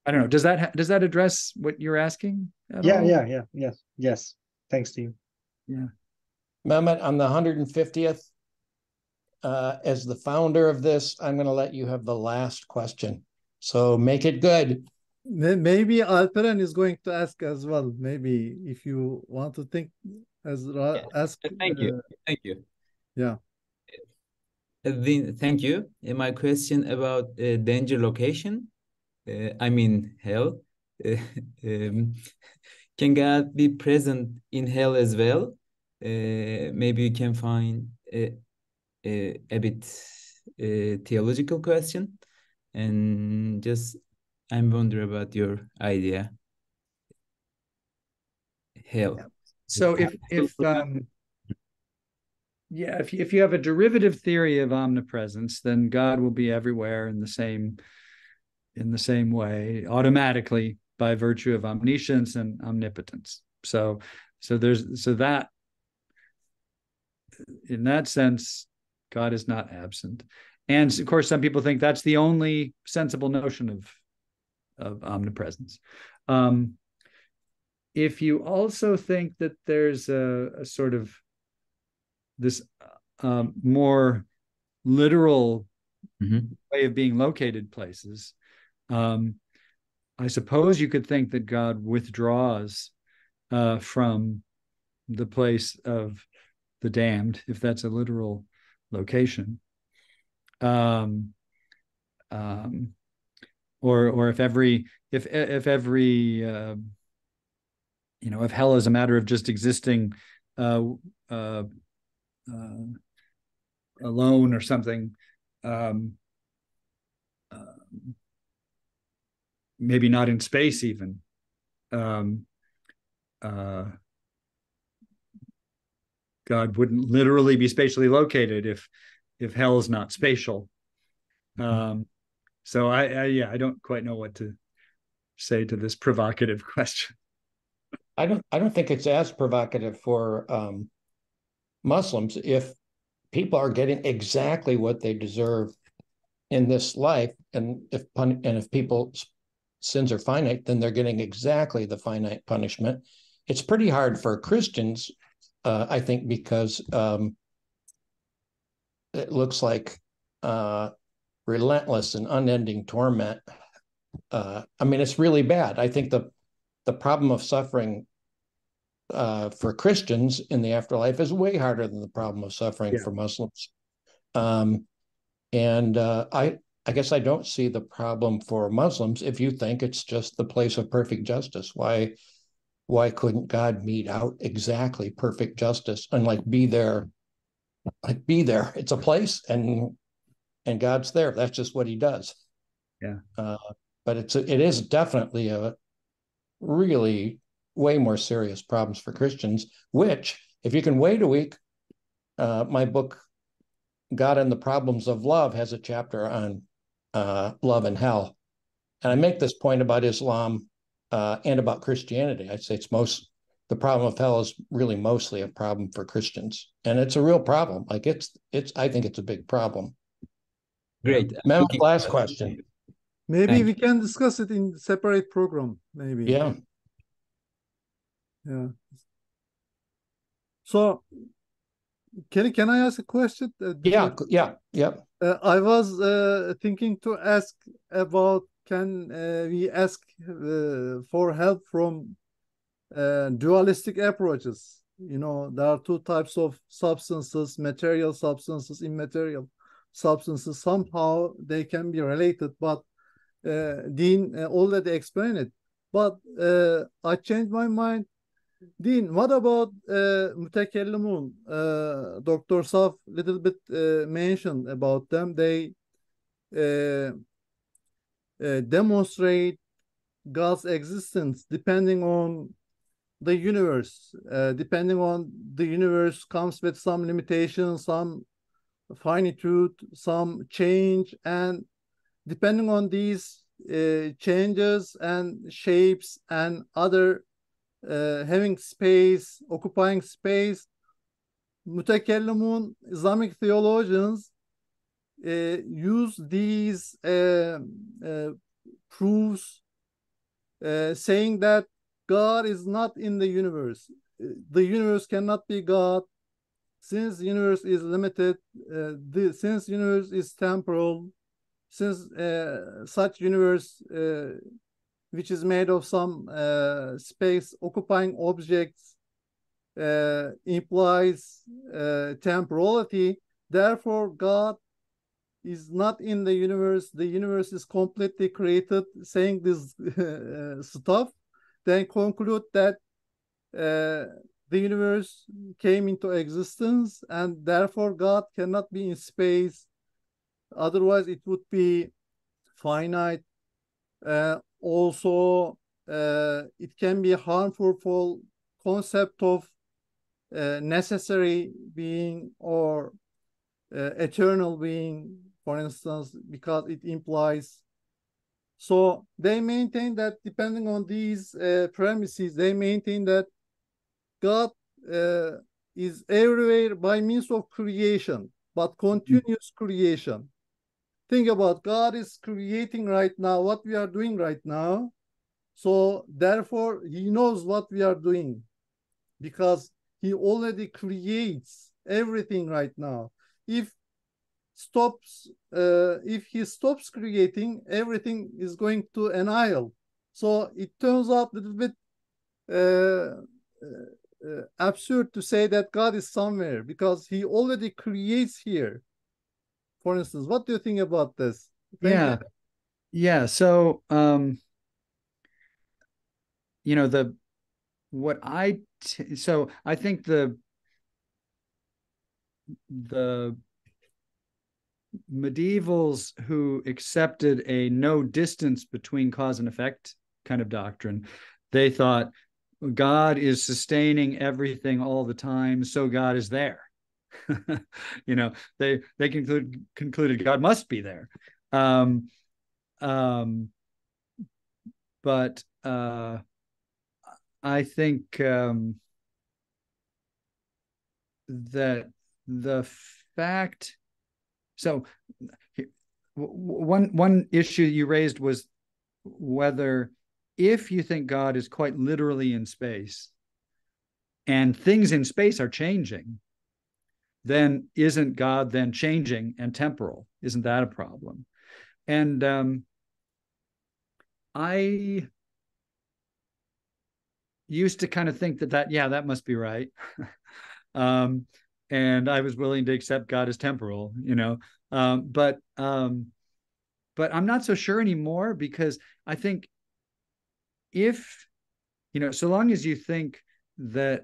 I don't know. Does that address what you're asking at all? Yes. Thanks, Steve. Yeah. Mehmet, on the 150th, as the founder of this, I'm going to let you have the last question. So make it good. Maybe Alperen is going to ask as well. Maybe if you want to think ask. Thank you. Thank you. Yeah. Thank you. My question about danger location, I mean hell. Can God be present in hell as well? Maybe you can find a bit theological question, and just I'm wondering about your idea. Hell. So if you have a derivative theory of omnipresence, then God will be everywhere in the same way automatically by virtue of omniscience and omnipotence. So that in that sense, God is not absent. And of course, some people think that's the only sensible notion of omnipresence. If you also think that there's a sort of this more literal way of being located places, I suppose you could think that God withdraws from the place of the damned, if that's a literal location, or if hell is a matter of just existing alone or something, maybe not in space even. God wouldn't literally be spatially located if hell is not spatial. So I don't quite know what to say to this provocative question. I don't think it's as provocative for Muslims. If people are getting exactly what they deserve in this life, and if people's sins are finite, then they're getting exactly the finite punishment. It's pretty hard for Christians, I think, because it looks like relentless and unending torment. I mean, it's really bad. I think the problem of suffering for Christians in the afterlife is way harder than the problem of suffering for Muslims. I guess I don't see the problem for Muslims if you think it's just the place of perfect justice. Why couldn't God mete out exactly perfect justice and be there? It's a place, and God's there. That's just what He does. Yeah. But it is definitely a really way more serious problems for Christians, which, if you can wait a week, my book, God and the Problems of Love, has a chapter on love and hell. And I make this point about Islam and about Christianity. I'd say the problem of hell is really mostly a problem for Christians. And it's a real problem. I think it's a big problem. Great. Last question. Maybe we can discuss it in separate program, maybe. Yeah. Yeah. So, can I ask a question? Yeah. I was thinking to ask about, can we ask for help from dualistic approaches? There are two types of substances: material substances, immaterial substances. Somehow they can be related, but Din already explained it. But I changed my mind. Din, what about Mütekellimun? Dr. Saf little bit mentioned about them. They demonstrate God's existence depending on the universe. Depending on the universe comes with some limitations, some finitude, some change, and depending on these changes and shapes and other having space, occupying space, Mütekellimun Islamic theologians use these proofs saying that God is not in the universe. The universe cannot be God since the universe is limited, since the universe is temporal, since such universe which is made of some space occupying objects implies temporality. Therefore, God is not in the universe. The universe is completely created, saying this stuff, then conclude that the universe came into existence and therefore God cannot be in space. Otherwise, it would be finite. Also, it can be harmful for concept of necessary being or eternal being, for instance, because it implies. So they maintain that depending on these premises, they maintain that God is everywhere by means of creation, but continuous creation. Think about God is creating right now, what we are doing right now. So therefore, he knows what we are doing because he already creates everything right now. If he stops creating, everything is going to annihilate. So it turns out a little bit absurd to say that God is somewhere because he already creates here. For instance, what do you think about this? Yeah. So, so I think the medievals who accepted a no distance between cause and effect kind of doctrine, they thought God is sustaining everything all the time, so God is there. They concluded God must be there. But I think that the fact, so one issue you raised was whether, if you think God is quite literally in space and things in space are changing, then isn't God then changing and temporal? Isn't that a problem? And I used to kind of think that must be right. And I was willing to accept God as temporal, but I'm not so sure anymore, because I think if, so long as you think that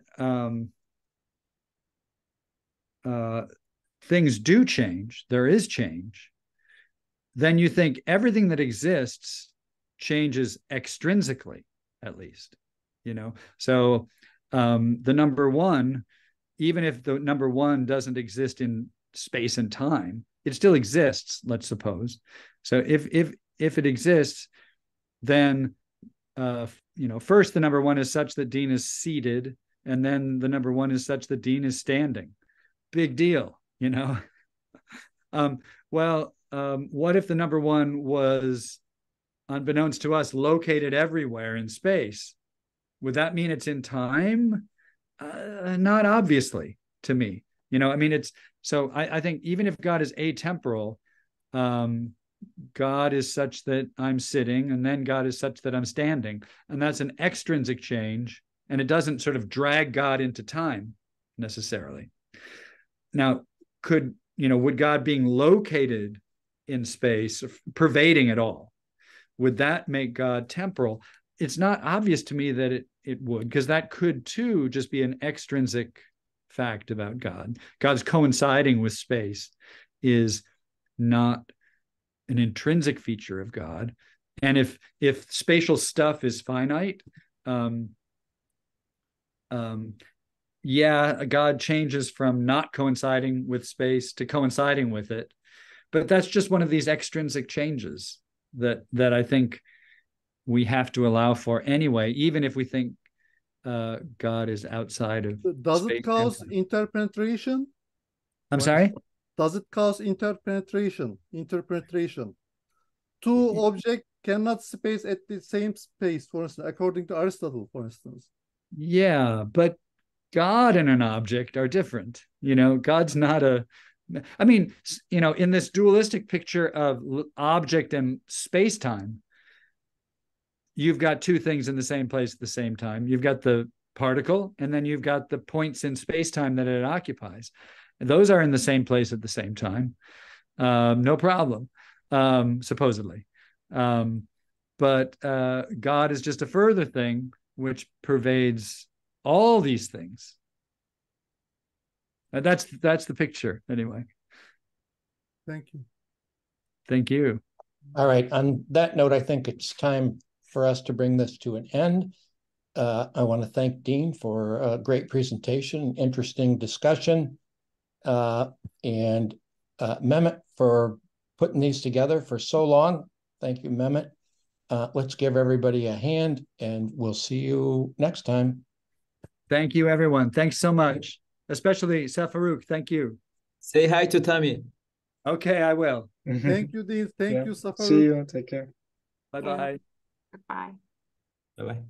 things do change, there is change, then you think everything that exists changes extrinsically, at least, So the number one, even if the number one doesn't exist in space and time, it still exists, let's suppose. So if it exists, then first the number one is such that Dean is seated, and then the number one is such that Dean is standing. Big deal, what if the number one was, unbeknownst to us, located everywhere in space? Would that mean it's in time? Not obviously to me. I think even if God is atemporal, God is such that I'm sitting, and then God is such that I'm standing. And that's an extrinsic change, and it doesn't sort of drag God into time necessarily. Now, would God being located in space, pervading it all, would that make God temporal? It's not obvious to me that it would, because that could too just be an extrinsic fact about God. God's coinciding with space is not an intrinsic feature of God. And if spatial stuff is finite, yeah, God changes from not coinciding with space to coinciding with it. But that's just one of these extrinsic changes that I think we have to allow for anyway, even if we think God is outside of Does space it cause interpenetration? I'm sorry? Does it cause interpenetration? Two objects cannot space at the same space, for instance, according to Aristotle, for instance. Yeah, but God and an object are different. God's not I mean, in this dualistic picture of object and space-time, you've got two things in the same place at the same time. You've got the particle, and then you've got the points in space-time that it occupies. And those are in the same place at the same time. No problem, supposedly. But God is just a further thing which pervades all these things. That's the picture, anyway. Thank you. Thank you. All right. On that note, I think it's time for us to bring this to an end. I want to thank Dean for a great presentation, interesting discussion, and Mehmet for putting these together for so long. Thank you, Mehmet. Let's give everybody a hand, and we'll see you next time. Thank you, everyone. Thanks so much. Especially Safaruk. Thank you. Say hi to Tommy. Okay, I will. Thank you, Dean. Thank you, Safaruk. See you. Take care. Bye-bye. Goodbye. Bye-bye.